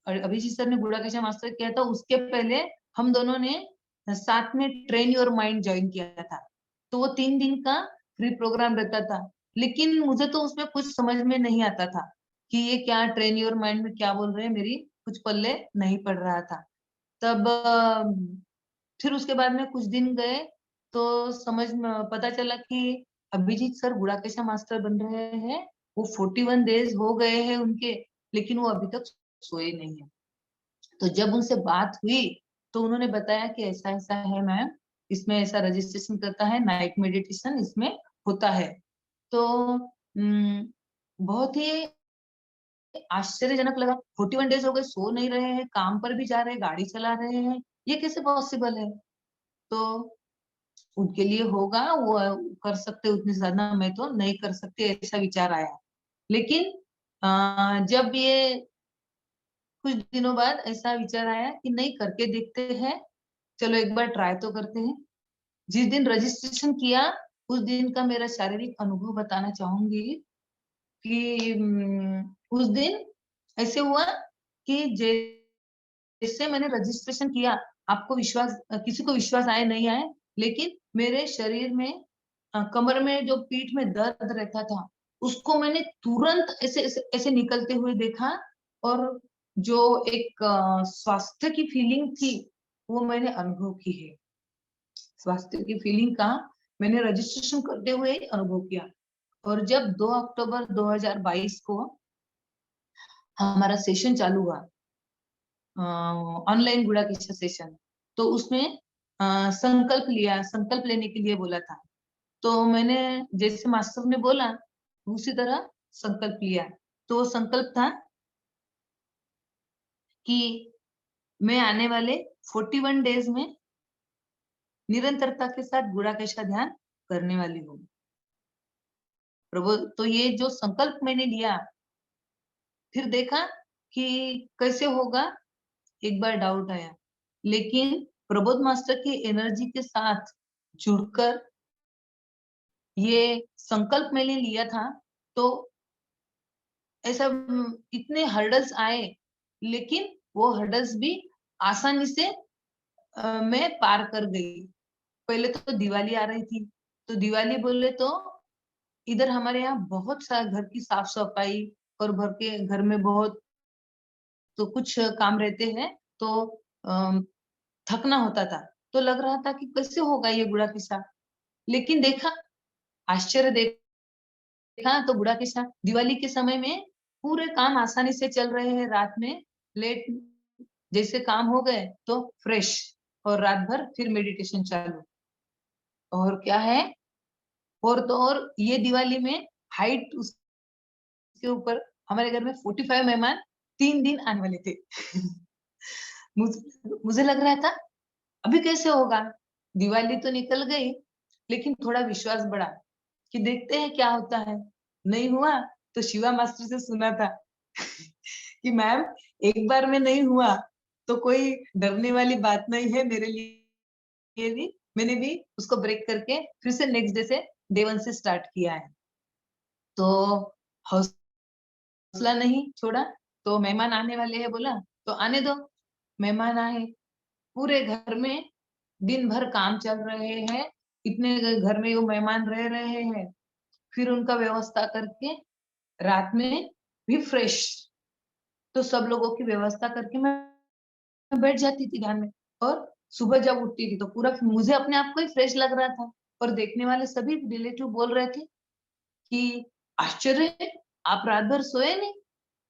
अभिजीत सर ने गुड़ाकेशा मास्टर किया था, उसके पहले हम दोनों ने साथ में ट्रेन योर माइंड ज्वाइन किया था। तो वो 3 दिन का फ्री प्रोग्राम रहता था, लेकिन मुझे तो उसमें कुछ समझ में नहीं आता था कि ये क्या ट्रेन योर माइंड में क्या बोल रहे हैं, मेरी कुछ पल्ले नहीं पड़ रहा था। तब फिर उसके बाद में कुछ दिन गए, तो समझ में पता चला कि अभिजीत सर गुड़ाकेशा मास्टर बन रहे हैं। वो 41 डेज हो गए हैं उनके, लेकिन वो अभी तक सोए नहीं है। तो जब उनसे बात हुई, तो उन्होंने बताया कि ऐसा ऐसा है मैम, इसमें ऐसा रजिस्ट्रेशन करता है, नाइट मेडिटेशन इसमें होता है। तो बहुत ही आश्चर्यजनक लगा। 41 डेज हो गए, सो नहीं रहे हैं, काम पर भी जा रहे हैं, गाड़ी चला रहे हैं, ये कैसे पॉसिबल है। तो उनके लिए होगा, वो कर सकते, उतनी ज्यादा मैं तो नहीं कर सकती, ऐसा विचार आया। लेकिन जब ये कुछ दिनों बाद ऐसा विचार आया कि नहीं, करके देखते हैं, चलो एक बार ट्राई तो करते हैं। जिस दिन रजिस्ट्रेशन किया, उस दिन का मेरा शारीरिक अनुभव बताना चाहूंगी कि उस दिन ऐसे हुआ कि जैसे मैंने रजिस्ट्रेशन किया, आपको विश्वास, किसी को विश्वास आए नहीं आए, लेकिन मेरे शरीर में कमर में जो पीठ में दर्द रहता था, उसको मैंने तुरंत ऐसे ऐसे, ऐसे निकलते हुए देखा। और जो एक स्वास्थ्य की फीलिंग थी, वो मैंने अनुभव की है। स्वास्थ्य की फीलिंग का मैंने रजिस्ट्रेशन करते हुए अनुभव किया। और जब 2 अक्टूबर 2022 को हमारा सेशन चालू हुआ, ऑनलाइन गुड़ाकेशा सेशन, तो उसमें संकल्प लेने के लिए बोला था। तो मैंने जैसे मास्टर ने बोला उसी तरह संकल्प लिया। तो संकल्प था कि मैं आने वाले 41 डेज में निरंतरता के साथ गुड़ाकेशा ध्यान करने वाली हूँ प्रभु। तो ये जो संकल्प मैंने लिया, फिर देखा कि कैसे होगा, एक बार डाउट आया, लेकिन प्रबोध मास्टर की एनर्जी के साथ जुड़कर ये संकल्प मैंने लिया था, तो ऐसा इतने हर्डल्स आए, लेकिन वो हर्डल्स भी आसानी से मैं पार कर गई। पहले तो दिवाली आ रही थी, तो दिवाली बोले तो इधर हमारे यहाँ बहुत सारा घर की साफ सफाई और घर में बहुत तो कुछ काम रहते हैं, तो थकना होता था। तो लग रहा था कि कैसे होगा ये बुढ़ा किस्सा, लेकिन देखा, आश्चर्य देखा तो बुढ़ा किस्सा दिवाली के समय में पूरे काम आसानी से चल रहे हैं। रात में लेट जैसे काम हो गए तो फ्रेश, और रात भर फिर मेडिटेशन चालू। और क्या है, और तो और ये दिवाली में हाइट उसके ऊपर हमारे घर में 45 मेहमान 3 दिन आने वाले थे। मुझे लग रहा था अभी कैसे होगा। दिवाली तो निकल गई, लेकिन थोड़ा विश्वास बढ़ा कि देखते हैं क्या होता है। नहीं हुआ तो शिवा मास्टर से सुना था कि मैम, एक बार में नहीं हुआ तो कोई डरने वाली बात नहीं है मेरे लिए भी। मैंने भी उसको ब्रेक करके फिर से नेक्स्ट डे से डे 1 से स्टार्ट किया है। तो हौसला नहीं छोड़ा। तो मेहमान आने वाले हैं बोला, तो आने दो। मेहमान आए, पूरे घर में दिन भर काम चल रहे हैं, इतने घर में वो मेहमान रह रहे हैं, फिर उनका व्यवस्था करके रात में भी फ्रेश। तो सब लोगों की व्यवस्था करके मैं बैठ जाती थी ध्यान में, और सुबह जब उठती थी तो पूरा मुझे अपने आप को ही फ्रेश लग रहा था। और देखने वाले सभी रिलेटिव बोल रहे थे कि आश्चर्य है, आप रात भर सोए नहीं,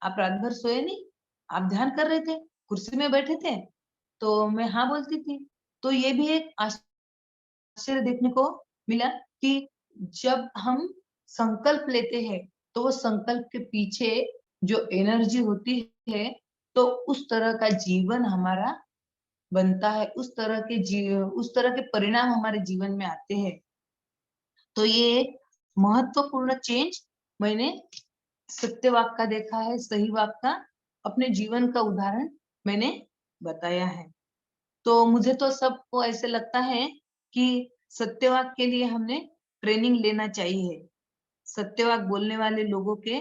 आप रात भर सोए नहीं, आप ध्यान कर रहे थे, कुर्सी में बैठे थे। तो मैं हाँ बोलती थी। तो ये भी एक आश्चर्य देखने को मिला कि जब हम संकल्प लेते हैं तो वो संकल्प के पीछे जो एनर्जी होती है, तो उस तरह का जीवन हमारा बनता है, उस तरह के परिणाम हमारे जीवन में आते हैं। तो ये एक महत्वपूर्ण चेंज मैंने सत्यवाक का देखा है, सही वाक का अपने जीवन का उदाहरण मैंने बताया है। तो मुझे तो सबको ऐसे लगता है कि सत्यवाक के लिए हमने ट्रेनिंग लेना चाहिए। सत्यवाक बोलने वाले लोगों के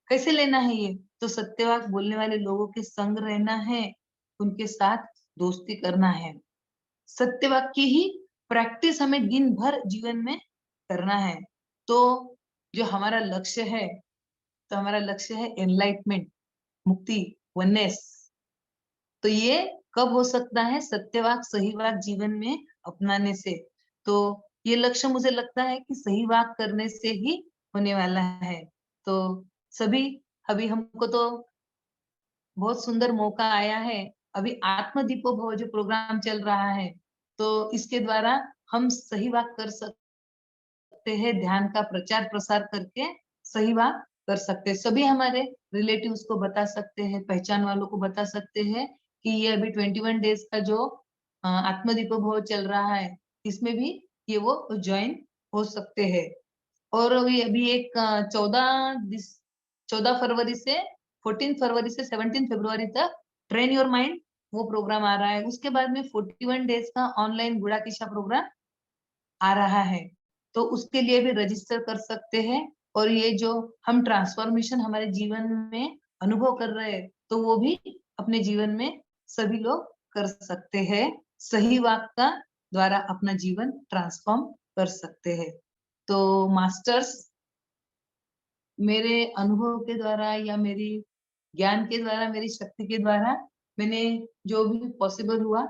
कैसे लेना है ये, तो सत्यवाक बोलने वाले लोगों के संग रहना है, उनके साथ दोस्ती करना है। सत्यवाक की ही प्रैक्टिस हमें दिन भर जीवन में करना है। तो जो हमारा लक्ष्य है, तो हमारा लक्ष्य है एनलाइटमेंट, मुक्ति, वननेस। तो ये कब हो सकता है, सत्यवाक सही वाक जीवन में अपनाने से। तो ये लक्ष्य मुझे लगता है कि सही वाक करने से ही होने वाला है। तो सभी, अभी हमको तो बहुत सुंदर मौका आया है। अभी आत्म दीपो भव जो प्रोग्राम चल रहा है, तो इसके द्वारा हम सही वाक कर सकते हैं, ध्यान का प्रचार प्रसार करके सही वाक कर सकते हैं। सभी हमारे रिलेटिव्स को बता सकते हैं, पहचान वालों को बता सकते हैं कि ये अभी 21 डेज का जो आत्म दीपो भव चल रहा है, इसमें भी ये वो ज्वाइन हो सकते हैं। और अभी एक 14 फरवरी से 14 फरवरी से 17 फरवरी तक ट्रेन योर माइंड वो प्रोग्राम आ रहा है। उसके बाद में 41 डेज का ऑनलाइन गुड़ा किशा प्रोग्राम आ रहा है, तो उसके लिए भी रजिस्टर कर सकते हैं। और ये जो हम ट्रांसफॉर्मेशन हमारे जीवन में अनुभव कर रहे हैं, तो वो भी अपने जीवन में सभी लोग कर सकते हैं। सही वाक का द्वारा अपना जीवन ट्रांसफॉर्म कर सकते हैं। तो मास्टर्स, मेरे अनुभव के द्वारा या मेरी ज्ञान के द्वारा, मेरी शक्ति के द्वारा मैंने जो भी पॉसिबल हुआ,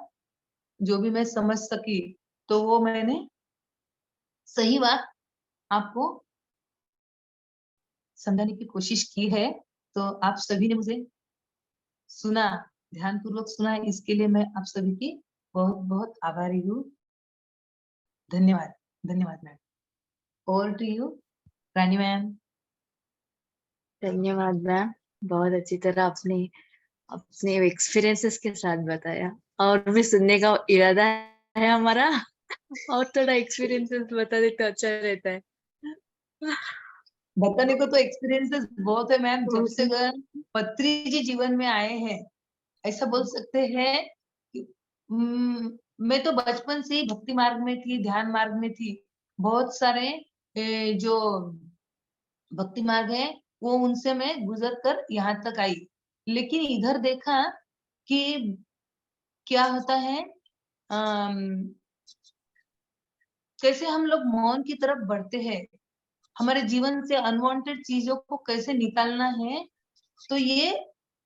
जो भी मैं समझ सकी, तो वो मैंने सही बात आपको समझाने की कोशिश की है। तो आप सभी ने मुझे सुना, ध्यानपूर्वक सुना, इसके लिए मैं आप सभी की बहुत बहुत आभारी हूँ। धन्यवाद, धन्यवाद ma'am. Over to you Rani ma'am. धन्यवाद मैम, बहुत अच्छी तरह आपने अपने एक्सपीरियंसेस के साथ बताया, और भी सुनने का इरादा है हमारा। और थोड़ा एक्सपीरियंसेस बता दे तो अच्छा रहता है। बताने को तो एक्सपीरियंसेस बहुत है मैम। जब से बहुत- पत्री जी जीवन में आए हैं, ऐसा बोल सकते हैं कि मैं तो बचपन से ही भक्ति मार्ग में थी, ध्यान मार्ग में थी। बहुत सारे जो भक्ति मार्ग है वो उनसे मैं गुजर कर यहाँ तक आई। लेकिन इधर देखा कि क्या होता है, अम, कैसे हम लोग मौन की तरफ बढ़ते हैं, हमारे जीवन से अनवांटेड चीजों को कैसे निकालना है। तो ये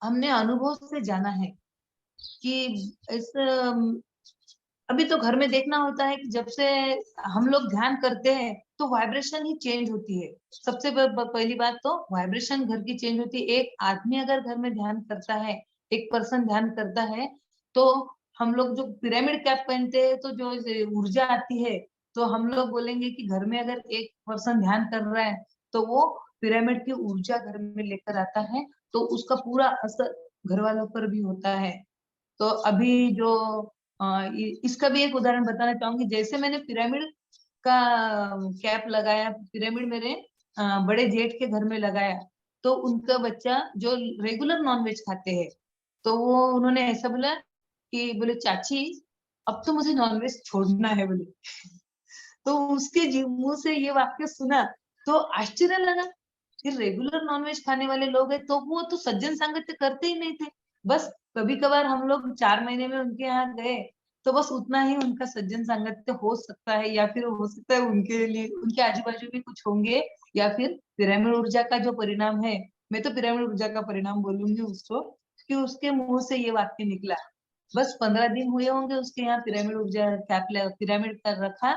हमने अनुभव से जाना है कि इस अभी तो घर में देखना होता है कि जब से हम लोग ध्यान करते हैं तो वाइब्रेशन ही चेंज होती है। सबसे पहली बात तो वाइब्रेशन घर की चेंज होती है। एक आदमी अगर घर में ध्यान करता है, एक पर्सन ध्यान करता है, तो हम लोग जो पिरामिड कैप पहनते हैं तो जो ऊर्जा आती है, तो हम लोग बोलेंगे कि घर में अगर एक पर्सन ध्यान कर रहा है तो वो पिरामिड की ऊर्जा घर में लेकर आता है, तो उसका पूरा असर घर वालों पर भी होता है। तो अभी जो इसका भी एक उदाहरण बताना चाहूंगी। जैसे मैंने पिरामिड का कैप लगाया, पिरामिड मेरे बड़े जेठ के घर में लगाया, तो उनका बच्चा जो रेगुलर नॉनवेज खाते हैं, तो वो उन्होंने ऐसा बोला कि बोले चाची अब तो मुझे नॉनवेज छोड़ना है बोले। तो उसके मुंह से ये वाक्य सुना तो आश्चर्य लगा कि रेगुलर नॉनवेज खाने वाले लोग हैं तो वो तो सज्जन संगत करते ही नहीं थे। बस कभी कभार हम लोग 4 महीने में उनके यहाँ गए तो बस उतना ही उनका सज्जन संगत हो सकता है, या फिर हो सकता है उनके लिए उनके आजू बाजू भी कुछ होंगे, या फिर पिरामिड ऊर्जा का जो परिणाम है, मैं तो पिरामिड ऊर्जा का परिणाम बोलूंगी उसको, कि उसके मुंह से ये वाक्य निकला। बस 15 दिन हुए होंगे उसके यहाँ पिरामिड ऊर्जा कैप पिरामिड का रखा,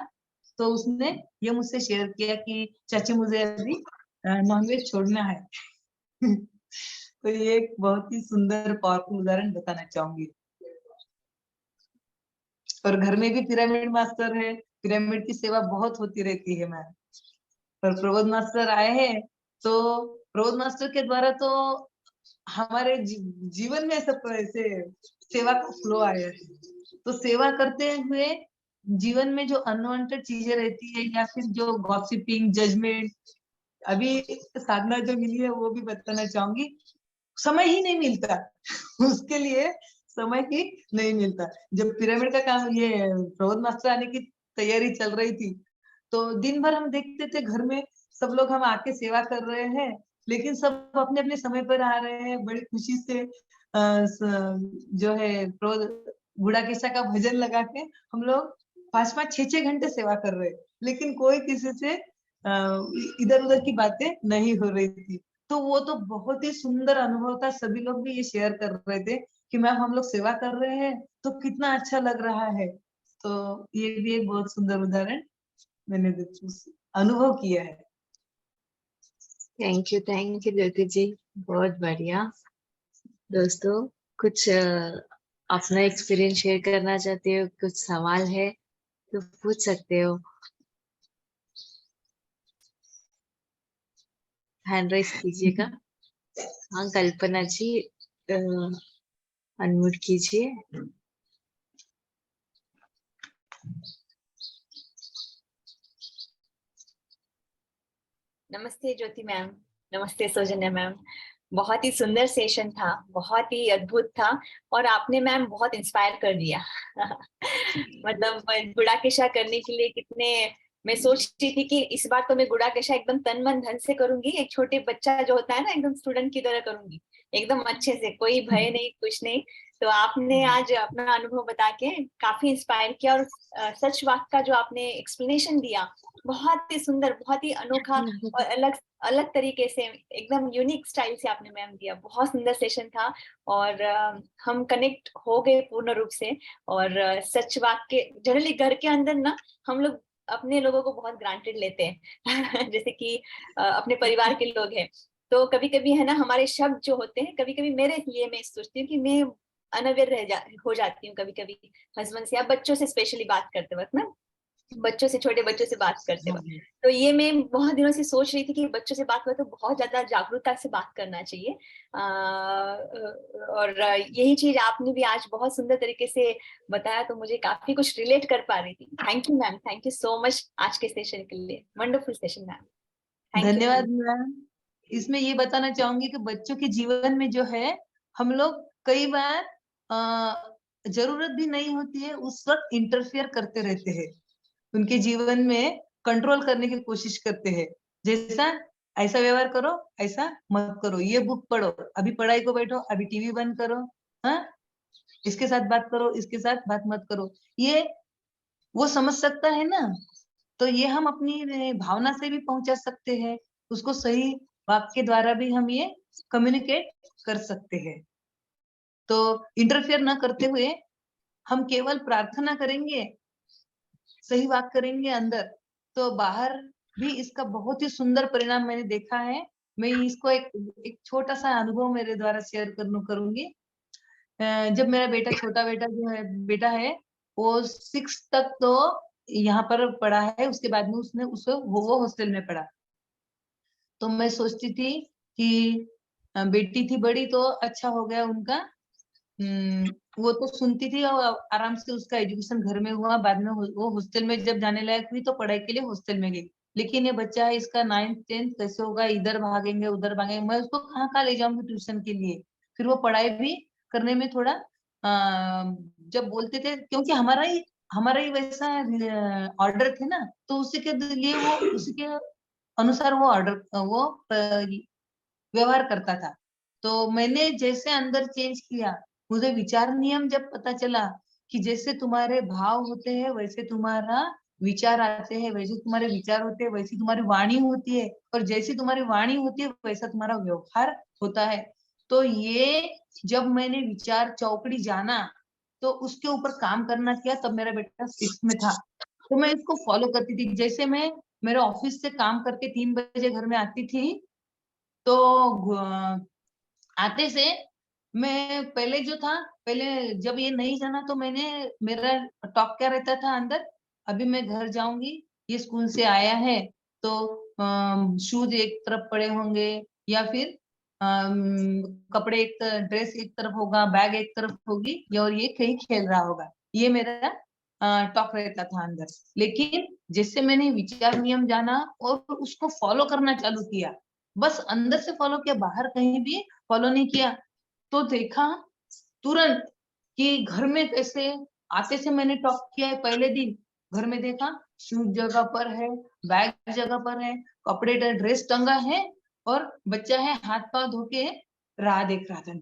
तो उसने ये मुझसे शेयर किया कि चाची मुझे अभी नॉनवेज छोड़ना है। तो ये एक बहुत ही सुंदर पावरफुल उदाहरण बताना चाहूंगी। और घर में भी पिरामिड मास्टर है, पिरामिड की सेवा बहुत होती रहती है मैम। और प्रबोध मास्टर आए हैं, तो प्रबोध मास्टर के द्वारा तो हमारे जीवन में सब ऐसे सेवा का फ्लो आया है। तो सेवा करते हुए जीवन में जो अनवांटेड चीजें रहती है, या फिर जो गॉसिपिंग, जजमेंट, अभी साधना जो मिली है वो भी बताना चाहूंगी। समय ही नहीं मिलता उसके लिए, समय ही नहीं मिलता। जब पिरामिड का काम, ये प्रबोध मास्टर आने की तैयारी चल रही थी, तो दिन भर हम देखते थे घर में सब लोग हम आके सेवा कर रहे हैं, लेकिन सब अपने अपने समय पर आ रहे हैं बड़ी खुशी से। जो है बूढ़ा केशा का भजन लगा के हम लोग 5-5, 6-6 घंटे सेवा कर रहे हैं, लेकिन कोई किसी से इधर उधर की बातें नहीं हो रही थी। तो वो तो बहुत ही सुंदर अनुभव था। सभी लोग भी ये शेयर कर रहे थे कि मैम हम लोग सेवा कर रहे हैं तो कितना अच्छा लग रहा है। तो ये भी एक बहुत सुंदर उदाहरण मैंने अनुभव किया है। थैंक यू ज्योति जी, बहुत बढ़िया। दोस्तों, कुछ अपना एक्सपीरियंस शेयर करना चाहते हो, कुछ सवाल है तो पूछ सकते हो, हैंड राइज कीजिएगा। हाँ कल्पना जी, अनम्यूट कीजिए। नमस्ते ज्योति मैम, नमस्ते सौजन्या मैम। बहुत ही सुंदर सेशन था, बहुत ही अद्भुत था, और आपने मैम बहुत इंस्पायर कर दिया। मतलब गुड़ा केशा करने के लिए कितने, मैं सोच रही थी कि इस बार तो मैं गुड़ा केशा एकदम तन मन धन से करूंगी, एक छोटे बच्चा जो होता है ना एकदम स्टूडेंट की तरह करूंगी, एकदम अच्छे से, कोई भय नहीं कुछ नहीं। तो आपने आज अपना अनुभव बता के काफी इंस्पायर किया, और सच वाक का जो आपने एक्सप्लेनेशन दिया बहुत ही सुंदर, बहुत ही अनोखा और अलग अलग तरीके से, एकदम यूनिक स्टाइल से आपने मैम दिया। बहुत सुंदर सेशन था, और हम कनेक्ट हो गए पूर्ण रूप से। और सच बात के जनरली घर के अंदर ना हम लोग अपने लोगों को बहुत ग्रांटेड लेते हैं। जैसे कि अपने परिवार के लोग हैं, तो कभी कभी है ना हमारे शब्द जो होते हैं, कभी कभी मेरे लिए मैं सोचती हूँ कि मैं अनअवेयर हो जाती हूँ कभी कभी हस्बैंड से या बच्चों से स्पेशली बात करते वक्त ना, बच्चों से, छोटे बच्चों से बात करते वक्त। तो ये मैं बहुत दिनों से सोच रही थी कि बच्चों से बात करो तो बहुत ज्यादा जागरूकता से बात करना चाहिए। और यही चीज आपने भी आज बहुत सुंदर तरीके से बताया, तो मुझे काफी कुछ रिलेट कर पा रही थी। Thank you ma'am, thank you so much आज के सेशन के लिए। वंडरफुल सेशन मैम, धन्यवाद मैम। इसमें ये बताना चाहूंगी कि बच्चों के जीवन में जो है हम लोग कई बार जरूरत भी नहीं होती है उस वक्त इंटरफियर करते रहते हैं, उनके जीवन में कंट्रोल करने की कोशिश करते हैं। जैसा ऐसा व्यवहार करो, ऐसा मत करो, ये बुक पढ़ो, अभी पढ़ाई को बैठो, अभी टीवी बंद करो, हाँ, इसके साथ बात करो, इसके साथ बात मत करो। ये वो समझ सकता है ना, तो ये हम अपनी भावना से भी पहुंचा सकते हैं, उसको सही वाक्य द्वारा भी हम ये कम्युनिकेट कर सकते हैं। तो इंटरफेयर ना करते हुए हम केवल प्रार्थना करेंगे, सही बात करेंगे अंदर, तो बाहर भी इसका बहुत ही सुंदर परिणाम मैंने देखा है। मैं इसको एक छोटा सा अनुभव मेरे द्वारा शेयर करूंगी। जब मेरा छोटा बेटा है, वो 6 तक तो यहाँ पर पढ़ा है, उसके बाद में उसने वो हॉस्टल में पढ़ा। तो मैं सोचती थी कि बेटी थी बड़ी तो अच्छा हो गया उनका, वो तो सुनती थी और आराम से उसका एजुकेशन घर में हुआ, बाद में वो हॉस्टल में जब जाने लायक हुई तो पढ़ाई के लिए हॉस्टल में गई। लेकिन ये बच्चा है, इसका 9th 10th कैसे होगा, इधर भागेंगे उधर भागेंगे, मैं उसको कहाँ कहाँ ले जाऊंगी ट्यूशन के लिए। फिर वो पढ़ाई भी करने में थोड़ा जब बोलते थे, क्योंकि हमारा ही वैसा ऑर्डर थे ना, तो उसी के लिए वो उसी के अनुसार वो व्यवहार करता था। तो मैंने जैसे अंदर चेंज किया, मुझे विचार नियम जब पता चला कि जैसे तुम्हारे भाव होते हैं वैसे तुम्हारा विचार आते हैं, वैसे तुम्हारे विचार होते हैं वैसी तुम्हारी वाणी होती है, और जैसी तुम्हारी वाणी होती है वैसा तुम्हारा व्यवहार होता है। तो ये जब मैंने विचार चौकड़ी जाना तो उसके ऊपर काम करना किया, तब मेरा बेटा 6th में था। तो मैं इसको फॉलो करती थी। जैसे मैं मेरे ऑफिस से काम करके 3 बजे घर में आती थी, तो आते से मैं पहले जो था, पहले जब ये नहीं जाना तो मेरा टॉक क्या रहता था अंदर, अभी मैं घर जाऊंगी, ये स्कूल से आया है तो शूज एक तरफ पड़े होंगे, या फिर कपड़े ड्रेस एक तरफ होगा, बैग एक तरफ होगी, और ये कहीं खेल रहा होगा। ये मेरा टॉक रहता था अंदर। लेकिन जैसे मैंने विचार नियम जाना और उसको फॉलो करना चालू किया, बस अंदर से फॉलो किया, बाहर कहीं भी फॉलो नहीं किया, तो देखा तुरंत कि घर में कैसे आते से मैंने टॉक किया है। पहले दिन घर में देखा शूज जगह पर है, बैग जगह पर है, कपड़े ड्रेस टंगा है, और बच्चा है हाथ पांव धो के राह देख रहा था।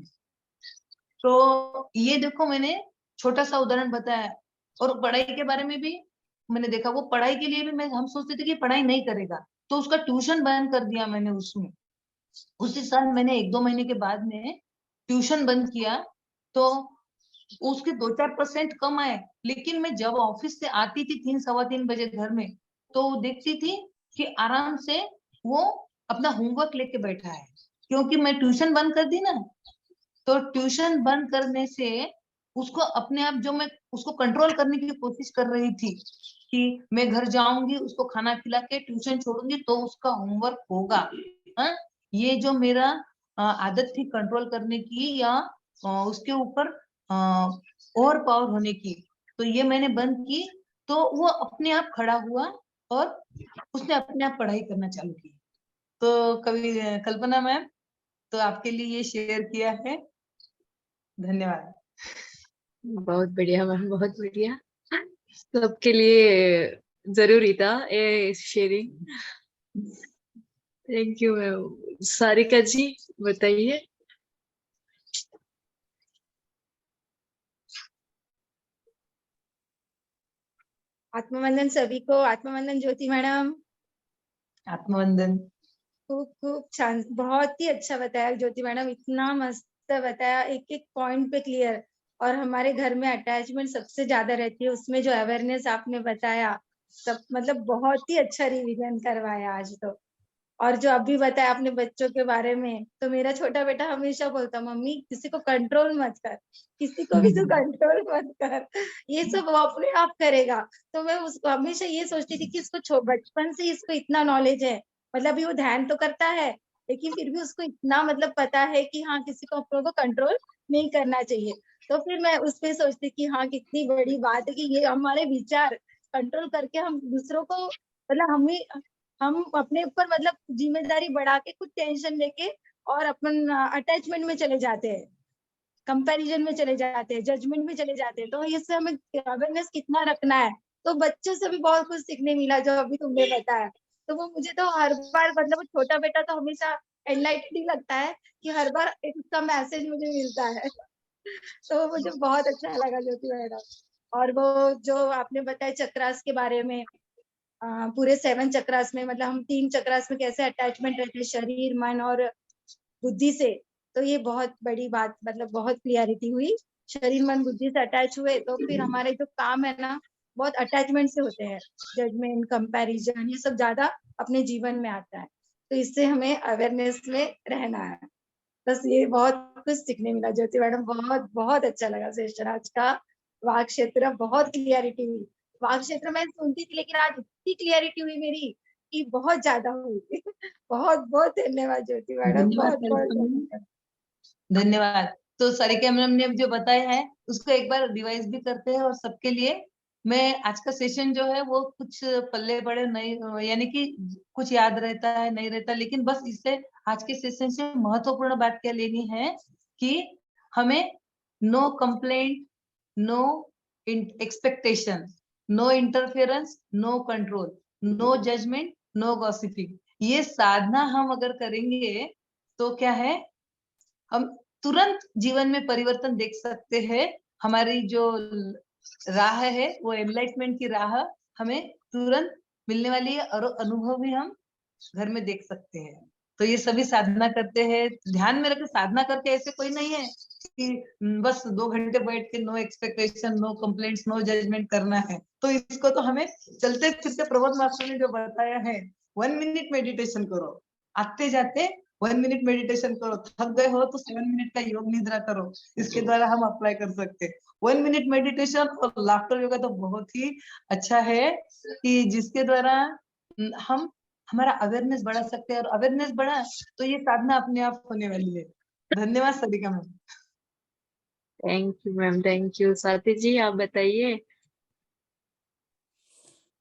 तो ये देखो, मैंने छोटा सा उदाहरण बताया। और पढ़ाई के बारे में भी मैंने देखा, वो पढ़ाई के लिए भी हम सोचते थे कि पढ़ाई नहीं करेगा, तो उसका ट्यूशन बंद कर दिया मैंने उसमें। उसी साल मैंने 1-2 महीने के बाद में ट्यूशन बंद किया, तो उसके 2-4% कम आए। लेकिन मैं जब ऑफिस से आती थी 3-3:15 बजे घर में, तो देखती थी कि आराम से वो अपना होमवर्क लेके बैठा है, क्योंकि मैं ट्यूशन बंद कर दी ना। तो ट्यूशन बंद करने से उसको अपने आप, जो मैं उसको कंट्रोल करने की कोशिश कर रही थी कि मैं घर जाऊंगी, उसको खाना खिला के ट्यूशन छोड़ूंगी तो उसका होमवर्क होगा, हाँ? ये जो मेरा आदत थी कंट्रोल करने की, या उसके ऊपर ओवर पावर होने की, तो ये मैंने बंद की। तो वो अपने आप खड़ा हुआ और उसने अपने आप पढ़ाई करना चालू की। तो कभी कल्पना मैम, तो आपके लिए ये शेयर किया है। धन्यवाद। बहुत बढ़िया मैम, बहुत बढ़िया। सबके लिए जरूरी था ये sharing. Thank you ma'am. Sarika ji बताइए। आत्मवंदन सभी को। आत्मवंदन ज्योति मैडम। आत्मवंदन। खूब खूब छान, बहुत ही अच्छा बताया ज्योति मैडम, इतना मस्त बताया, एक एक पॉइंट पे क्लियर। और हमारे घर में अटैचमेंट सबसे ज्यादा रहती है, उसमें जो अवेयरनेस आपने बताया, सब मतलब बहुत ही अच्छा रिवीजन करवाया आज तो। और जो अभी बताया आपने बच्चों के बारे में, तो मेरा छोटा बेटा हमेशा बोलता, मम्मी किसी को कंट्रोल मत कर, किसी को भी तू कंट्रोल मत कर, ये सब वो अपने आप करेगा। तो मैं उसको हमेशा ये सोचती थी कि इसको बचपन से इसको इतना नॉलेज है, मतलब अभी वो ध्यान तो करता है, लेकिन फिर भी उसको इतना मतलब पता है कि हाँ किसी को अपनों को कंट्रोल नहीं करना चाहिए। तो फिर मैं उस पर सोचती कि हाँ कितनी बड़ी बात है कि ये हमारे विचार कंट्रोल करके हम दूसरों को, मतलब हम अपने ऊपर मतलब जिम्मेदारी बढ़ा के कुछ टेंशन लेके और अपन अटैचमेंट में चले जाते हैं। कंपैरिजन में चले जाते हैं, जजमेंट में चले जाते हैं। तो इससे हमें अवेयरनेस कितना रखना है। तो बच्चों से भी बहुत कुछ सीखने मिला जो अभी तुमने बताया। तो वो मुझे तो हर बार, मतलब छोटा बेटा तो हमेशा एनलाइटेड ही लगता है कि हर बार एक उसका मैसेज मुझे मिलता है। तो मुझे बहुत अच्छा लगा ज्योति मैडम। और वो जो आपने बताया चक्रास के बारे में, पूरे 7 चक्रास में, मतलब हम 3 चक्रास में कैसे अटैचमेंट रहते हैं शरीर, मन और बुद्धि से। तो ये बहुत बड़ी बात, मतलब बहुत क्लियरिटी हुई। शरीर मन बुद्धि से अटैच हुए तो फिर हमारे जो काम है ना, बहुत अटैचमेंट से होते हैं। जजमेंट, कंपैरिजन, ये सब ज्यादा अपने जीवन में आता है। तो इससे हमें अवेयरनेस में रहना है। बस ये बहुत कुछ सीखने मिला ज्योति मैडम। बहुत बहुत अच्छा लगा सेशन आज का। वाक क्षेत्र बहुत क्लियरिटी हुई। वाक क्षेत्र मैं सुनती थी, लेकिन आज इतनी क्लियरिटी हुई मेरी कि बहुत ज्यादा हुई। बहुत बहुत धन्यवाद ज्योति मैडम, धन्यवाद बहुत बहुत सारिका मैम, धन्यवाद। धन्यवाद। तो सारिका मैम ने जो बताया है उसको एक बार रिवाइज भी करते हैं और सबके लिए। मैं आज का सेशन जो है वो कुछ पल्ले पड़े नहीं, यानी कि कुछ याद रहता है नहीं रहता, लेकिन बस इससे आज के सेशन से महत्वपूर्ण बात क्या लेनी है कि हमें no complaint, no expectation, no interference, no control, no judgment, no gossiping. ये साधना हम अगर करेंगे तो क्या है, हम तुरंत जीवन में परिवर्तन देख सकते हैं। हमारी जो राह है वो एनलाइटमेंट की राह हमें तुरंत मिलने वाली है और अनुभव भी हम घर में देख सकते हैं। तो ये सभी साधना करते हैं, ध्यान में रखे साधना करके ऐसे कोई नहीं है कि बस 2 घंटे बैठ के no expectation, no complaints, no judgment करना है। तो इसको तो हमें चलते फिरते प्रबोध मास्टर ने जो बताया है, 1 मिनट मेडिटेशन करो, आते जाते 1 मिनट मेडिटेशन करो, थक गए हो तो 7 मिनट का योग निद्रा करो। इसके द्वारा हम अप्लाई कर सकते हैं 1 मिनट मेडिटेशन। और लाफ्टर योगा तो बहुत ही अच्छा है कि जिसके द्वारा हम हमारा अवेयरनेस बढ़ा सकते हैं, और अवेयरनेस बढ़ा तो ये साधना अपने आप होने वाली है। धन्यवाद Sarika ma'am. Thank you ma'am, thank you. Swati ji आप बताइए।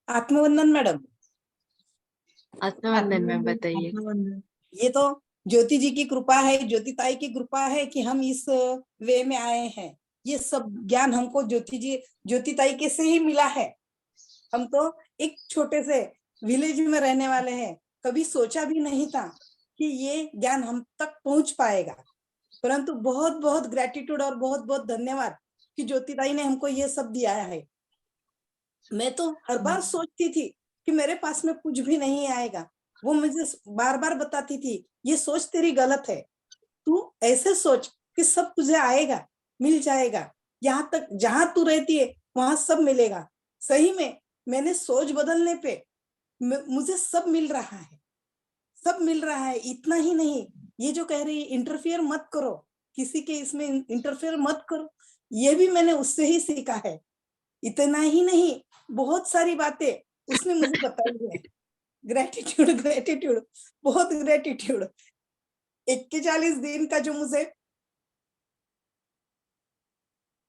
आत्मवंदन मैडम। आत्मवंदन मैम बताइए। आत्मवंदन। ये तो ज्योति जी की कृपा है, ज्योति ताई की कृपा है कि हम इस वे में आए हैं। ये सब ज्ञान हमको ज्योति ताई के से ही मिला है। हम तो एक छोटे से विलेज में रहने वाले हैं, कभी सोचा भी नहीं था कि ये ज्ञान हम तक पहुंच पाएगा। परंतु बहुत बहुत ग्रेटिट्यूड और बहुत बहुत धन्यवाद कि ज्योति ताई ने हमको ये सब दिया है। मैं तो हर बार सोचती थी कि मेरे पास में कुछ भी नहीं आएगा। वो मुझे बार बार बताती थी, ये सोच तेरी गलत है, तू ऐसे सोच कि सब तुझे आएगा, मिल जाएगा। यहाँ तक जहां तू रहती है वहां सब मिलेगा। सही में मैंने सोच बदलने पे मुझे सब मिल रहा है, सब मिल रहा है। इतना ही नहीं, ये जो कह रही है इंटरफेयर मत करो, किसी के इसमें इंटरफेयर मत करो, ये भी मैंने उससे ही सीखा है। इतना ही नहीं, बहुत सारी बातें उसने मुझे बताई है। ग्रेटिट्यूड, ग्रेटिट्यूड, बहुत ग्रेटिट्यूड। 41 दिन का जो मुझे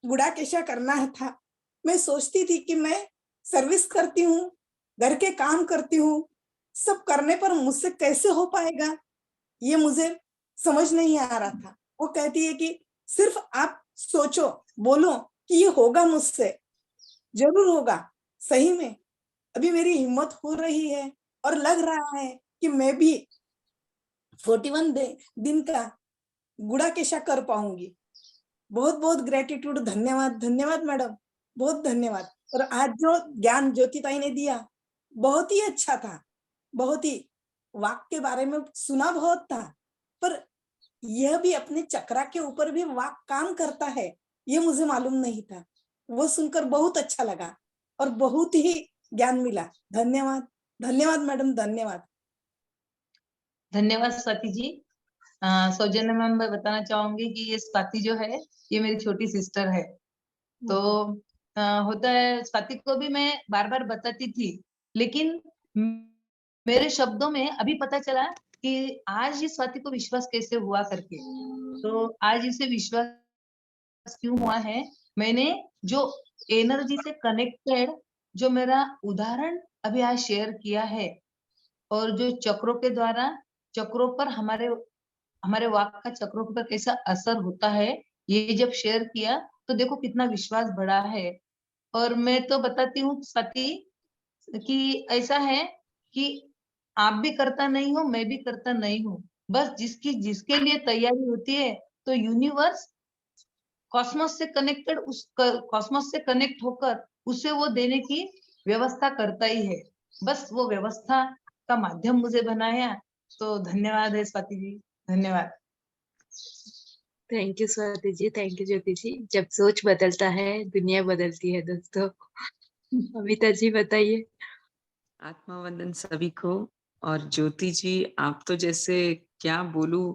गुड़ाकेशा करना था, मैं सोचती थी कि मैं सर्विस करती हूँ, घर के काम करती हूँ, सब करने पर मुझसे कैसे हो पाएगा, ये मुझे समझ नहीं आ रहा था। वो कहती है कि सिर्फ आप सोचो, बोलो कि ये होगा मुझसे, जरूर होगा। सही में अभी मेरी हिम्मत हो रही है और लग रहा है कि मैं भी 41 दिन का गुड़ाकेशा कर पाऊंगी। बहुत बहुत ग्रेटिट्यूड, धन्यवाद, धन्यवाद मैडम, बहुत धन्यवाद। और आज जो ज्ञान ज्योति ताई ने दिया बहुत ही अच्छा था, बहुत ही। वाक के बारे में सुना बहुत था, पर यह भी अपने चक्रा के ऊपर भी वाक काम करता है, ये मुझे मालूम नहीं था। वो सुनकर बहुत अच्छा लगा और बहुत ही ज्ञान मिला। धन्यवाद, धन्यवाद मैडम, धन्यवाद। धन्यवाद स्वाति जी। सौजन्य मैम, मैं बताना चाहूंगी कि ये स्वाति जो है ये मेरी छोटी सिस्टर है। तो होता है, स्वाति को भी मैं बार बार बताती थी, लेकिन मेरे शब्दों में अभी पता चला कि आज ये स्वाति को विश्वास कैसे हुआ करके। तो आज इसे विश्वास क्यों हुआ है, मैंने जो एनर्जी से कनेक्टेड जो मेरा उदाहरण अभी आज शेयर किया है, और जो चक्रों के द्वारा चक्रों पर हमारे वाक का चक्रों पर कैसा असर होता है, ये जब शेयर किया तो देखो कितना विश्वास बढ़ा है। और मैं तो बताती हूँ स्वाति कि ऐसा है कि आप भी करता नहीं हो, मैं भी करता नहीं हूँ, बस जिसके लिए तैयारी होती है तो यूनिवर्स कॉस्मोस से कनेक्टेड, उस कॉस्मोस से कनेक्ट होकर उसे वो देने की व्यवस्था करता ही है। बस वो व्यवस्था का माध्यम मुझे बनाया। तो धन्यवाद है स्वाति जी, धन्यवाद। Thank you Swati ji, thank you Jyoti ji. जब सोच बदलता है दुनिया बदलती है दोस्तों। अमिता जी बताइए। आत्मा वंदन सभी को। और ज्योति जी, आप तो जैसे क्या बोलूं,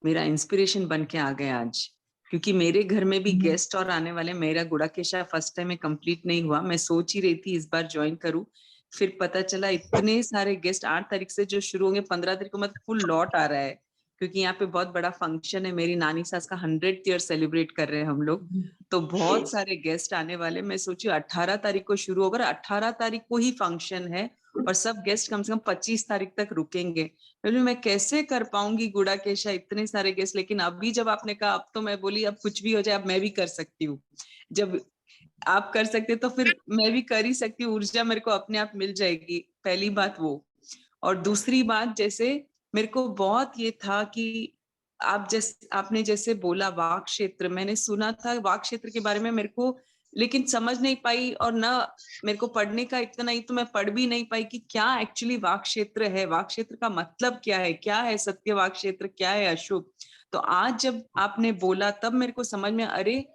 मेरा इंस्पिरेशन बन के आ गए आज, क्योंकि मेरे घर में भी गेस्ट और आने वाले। मेरा गुड़ाकेशा फर्स्ट टाइम में कंप्लीट नहीं हुआ, मैं सोच ही रही थी इस बार ज्वाइन करूं, फिर पता चला इतने सारे गेस्ट 8 तारीख से जो शुरू होंगे, 15 तारीख को मतलब फुल लॉट आ रहा है, क्योंकि यहाँ पे बहुत बड़ा फंक्शन है। मेरी नानी सास का 100th ईयर सेलिब्रेट कर रहे हैं हम लोग, तो बहुत सारे गेस्ट आने वाले। मैं सोची 18 तारीख को शुरू होगा, 18 तारीख को ही फंक्शन है और सब गेस्ट कम से कम 25 तारीख तक रुकेंगे। मैं कैसे कर पाऊंगी गुड़ाकेशा, इतने सारे गेस्ट। लेकिन अभी जब आपने कहा, अब तो मैं बोली अब कुछ भी हो जाए, अब मैं भी कर सकती हूँ। जब आप कर सकते तो फिर मैं भी कर ही सकती हूँ, ऊर्जा मेरे को अपने आप मिल जाएगी। पहली बात वो। और दूसरी बात, जैसे मेरे को बहुत ये था कि आपने जैसे बोला वाक क्षेत्र, मैंने सुना था वाक क्षेत्र के बारे में मेरे को, लेकिन समझ नहीं पाई। और ना मेरे को पढ़ने का इतना ही, तो मैं पढ़ भी नहीं पाई कि क्या एक्चुअली वाक क्षेत्र है, वाक क्षेत्र का मतलब क्या है सत्य वाक क्षेत्र, क्या है अशुभ। तो आज जब आपने बोला तब मेरे को समझ में, अरे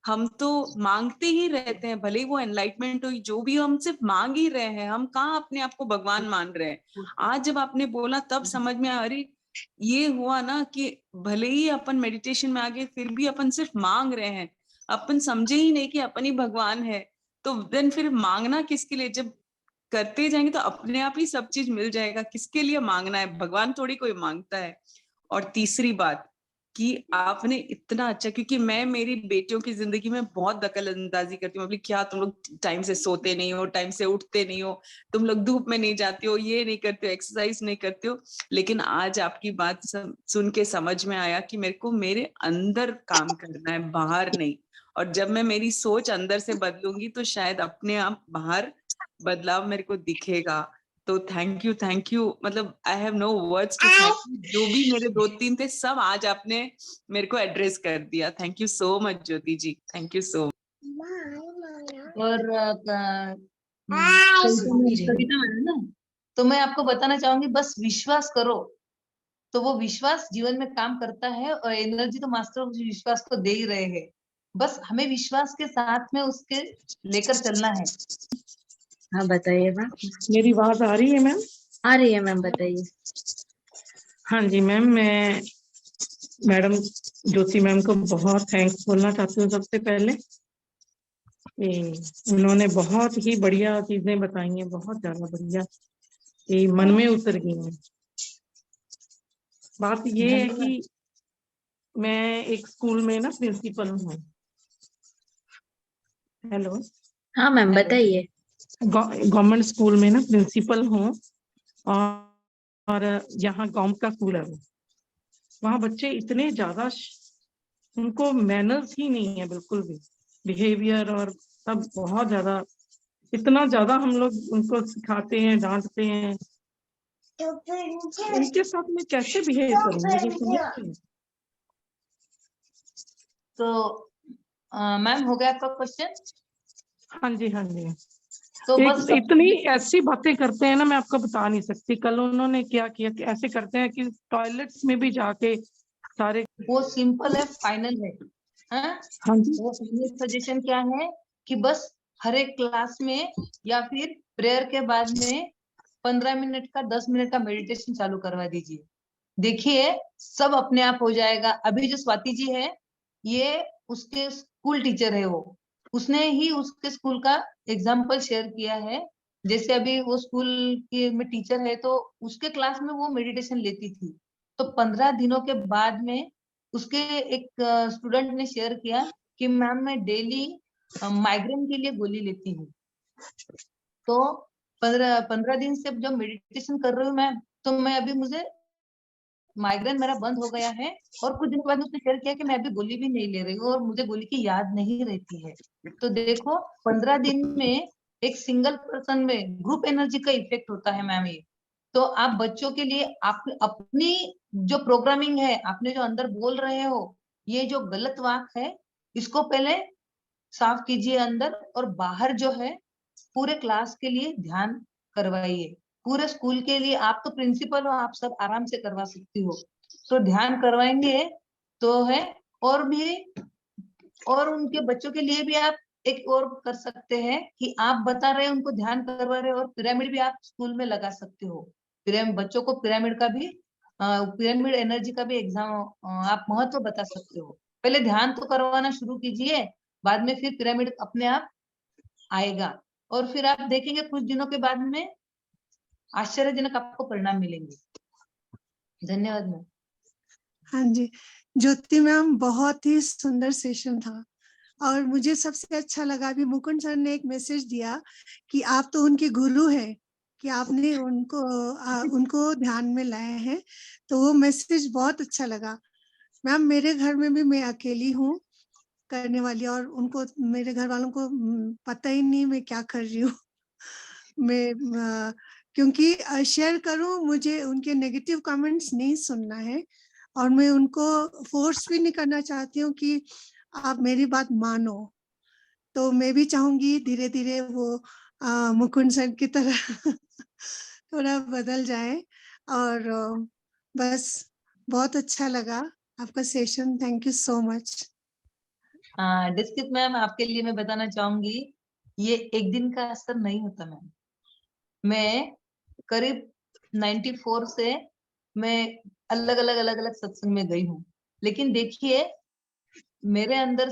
हम तो मांगते ही रहते हैं, भले ही वो एनलाइटमेंट हो, जो भी हम सिर्फ मांग ही रहे हैं, हम कहाँ अपने आप को भगवान मान रहे हैं। आज जब आपने बोला तब समझ में आया, अरे ये हुआ ना कि भले ही अपन मेडिटेशन में आ गए, फिर भी अपन सिर्फ मांग रहे हैं, अपन समझे ही नहीं कि अपन ही भगवान है। तो देन फिर मांगना किसके लिए? जब करते जाएंगे तो अपने आप ही सब चीज मिल जाएगा। किसके लिए मांगना है? भगवान थोड़ी कोई मांगता है। और तीसरी बात कि आपने इतना अच्छा, क्योंकि मैं मेरी बेटियों की जिंदगी में बहुत दखल अंदाजी करती हूँ, क्या तुम लोग टाइम से सोते नहीं हो, टाइम से उठते नहीं हो, तुम लोग धूप में नहीं जाते हो, ये नहीं करते हो, एक्सरसाइज नहीं करते हो। लेकिन आज आपकी बात सुन के समझ में आया कि मेरे को मेरे अंदर काम करना है, बाहर नहीं। और जब मैं मेरी सोच अंदर से बदलूंगी तो शायद अपने आप बाहर बदलाव मेरे को दिखेगा। तो थैंक यू, मतलब I have no words to thank you. जो भी मेरे 2-3 थे सब आज आपने मेरे को एड्रेस कर दिया। Thank you so much Jyoti ji, thank you so much. और सुन ही रही कविता मैडम ना, तो मैं आपको बताना चाहूंगी, बस विश्वास करो तो वो विश्वास जीवन में काम करता है। और एनर्जी तो मास्टर उस विश्वास को दे ही रहे हैं, बस हमें विश्वास के साथ में उसके लेकर चलना है। हाँ बताइए मैम। मेरी आवाज आ रही है मैम? आ रही है मैम, बताइए। हाँ जी मैम, मैं मैडम ज्योति मैम को बहुत थैंक्स बोलना चाहती हूँ। सबसे पहले उन्होंने बहुत ही बढ़िया चीजें बताई हैं, बहुत ज्यादा बढ़िया, ये मन में उतर गई हैं। बात ये है कि मैं एक स्कूल में ना प्रिंसिपल हूँ। हेलो। हाँ मैम बताइए। गवर्नमेंट स्कूल में ना प्रिंसिपल हूँ, और यहाँ गांव का स्कूल है वो। वहाँ बच्चे इतने ज्यादा, उनको मैनर्स ही नहीं है बिल्कुल भी, बिहेवियर और सब बहुत ज्यादा, इतना ज्यादा हम लोग उनको सिखाते हैं, डांटते हैं। उनके साथ में कैसे बिहेव करूँ, मुझे समझ नहीं। तो मैम हो गया आपका क्वेश्चन? हाँ जी, हाँ जी। तो एक बस इतनी ऐसी बातें करते हैं ना, मैं आपको बता नहीं सकती। कल उन्होंने क्या किया कि ऐसे करते हैं कि टॉयलेट्स में भी जाके सारे, वो सिंपल है, फाइनल है। हाँ? हाँ जी, वो फाइनल सजेशन क्या है कि बस हर एक क्लास में या फिर प्रेयर के बाद में 15 मिनट का 10 मिनट का मेडिटेशन चालू करवा दीजिए। देखिए सब अपने आप हो जाएगा। अभी जो स्वाति जी है, ये उसके स्कूल टीचर है, वो उसने ही उसके स्कूल का एग्जाम्पल शेयर किया है। जैसे अभी वो स्कूल की में टीचर है, तो उसके क्लास में वो मेडिटेशन लेती थी। तो 15 दिनों के बाद में उसके एक स्टूडेंट ने शेयर किया कि मैम मैं डेली माइग्रेन के लिए गोली लेती हूँ। तो 15 दिन से जब मेडिटेशन कर रही हूँ मैं, तो मैं अभी मुझे माइग्रेन मेरा बंद हो गया है। और कुछ दिनों बाद उसने शेयर किया कि मैं अभी गोली भी नहीं ले रही हूँ और मुझे गोली की याद नहीं रहती है। तो देखो 15 दिन में एक सिंगल पर्सन में ग्रुप एनर्जी का इफेक्ट होता है मैम। ये तो आप बच्चों के लिए आप अपनी जो प्रोग्रामिंग है, आपने जो अंदर बोल रहे हो, ये जो गलत वाक है, इसको पहले साफ कीजिए अंदर, और बाहर जो है पूरे क्लास के लिए ध्यान करवाइए। पूरे स्कूल के लिए, आप तो प्रिंसिपल हो, आप सब आराम से करवा सकती हो, तो ध्यान करवाएंगे तो है। और भी, और उनके बच्चों के लिए भी आप एक और कर सकते हैं कि आप बता रहे हैं, उनको ध्यान करवा रहे हो, और पिरामिड भी आप स्कूल में लगा सकते हो। पिरामिड, बच्चों को पिरामिड का भी, पिरामिड एनर्जी का भी एग्जाम आप महत्व बता सकते हो। पहले ध्यान तो करवाना शुरू कीजिए, बाद में फिर पिरामिड अपने आप आएगा, और फिर आप देखेंगे कुछ दिनों के बाद में आश्चर्यजनक आपको परिणाम मिलेंगे। धन्यवाद मैम। हाँ जी, ज्योति मैम, बहुत ही सुंदर सेशन था। और मुझे सबसे अच्छा लगा, अभी मुकुंद सर ने एक मैसेज दिया कि आप तो उनके गुरु हैं, कि आपने उनको ध्यान में लाए हैं, तो वो मैसेज बहुत अच्छा लगा। मैम, मेरे घर में भी मैं अकेली हूँ करने वाली, और उनको, मेरे घर वालों को पता ही नहीं मैं क्या कर रही हूँ। मैं क्योंकि शेयर करूं, मुझे उनके नेगेटिव कमेंट्स नहीं सुनना है, और मैं उनको फोर्स भी नहीं करना चाहती हूँ कि आप मेरी बात मानो। तो मैं भी चाहूंगी धीरे धीरे वो मुकुंद सर की तरह थोड़ा बदल जाए। और बस बहुत अच्छा लगा आपका session, thank you so much. Diskit ma'am, आपके लिए मैं बताना चाहूंगी, ये एक दिन का असर नहीं होता मैम। मैं करीब 94 से मैं अलग अलग सत्संग में गई हूँ, लेकिन देखिए मेरे अंदर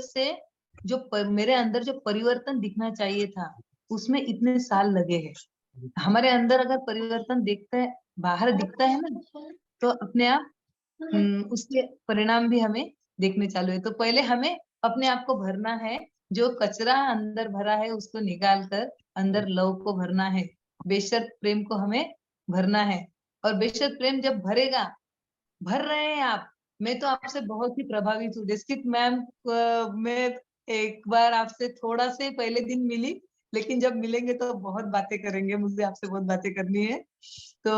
जो परिवर्तन दिखना चाहिए था, उसमें इतने साल लगे हैं। हमारे अंदर अगर परिवर्तन बाहर दिखता है ना, तो अपने आप उसके परिणाम भी हमें देखने चालू है। तो पहले हमें अपने आप को भरना है, जो कचरा अंदर भरा है उसको निकाल कर अंदर लव को भरना है, बेशर्त प्रेम को हमें भरना है। और बेशर्त प्रेम जब भरेगा, भर रहे हैं आप, मैं तो आपसे बहुत ही प्रभावित हूँ डिस्कित मैम। मैं एक बार आपसे थोड़ा से पहले दिन मिली, लेकिन जब मिलेंगे तो बहुत बातें करेंगे, मुझे आपसे बहुत बातें करनी है। तो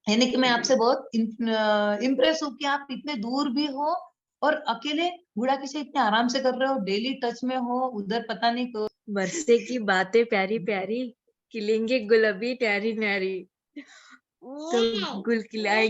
यानी कि मैं आपसे बहुत इम्प्रेस हूँ कि आप इतने दूर भी हो, और अकेले गुड़ाकेश से इतने आराम से कर रहे हो, डेली टच में हो, उधर पता नहीं को बरसे की बातें प्यारी प्यारी, खिलेंगे गुलाबी न्यारी न्यारी, तो गुल खिलाए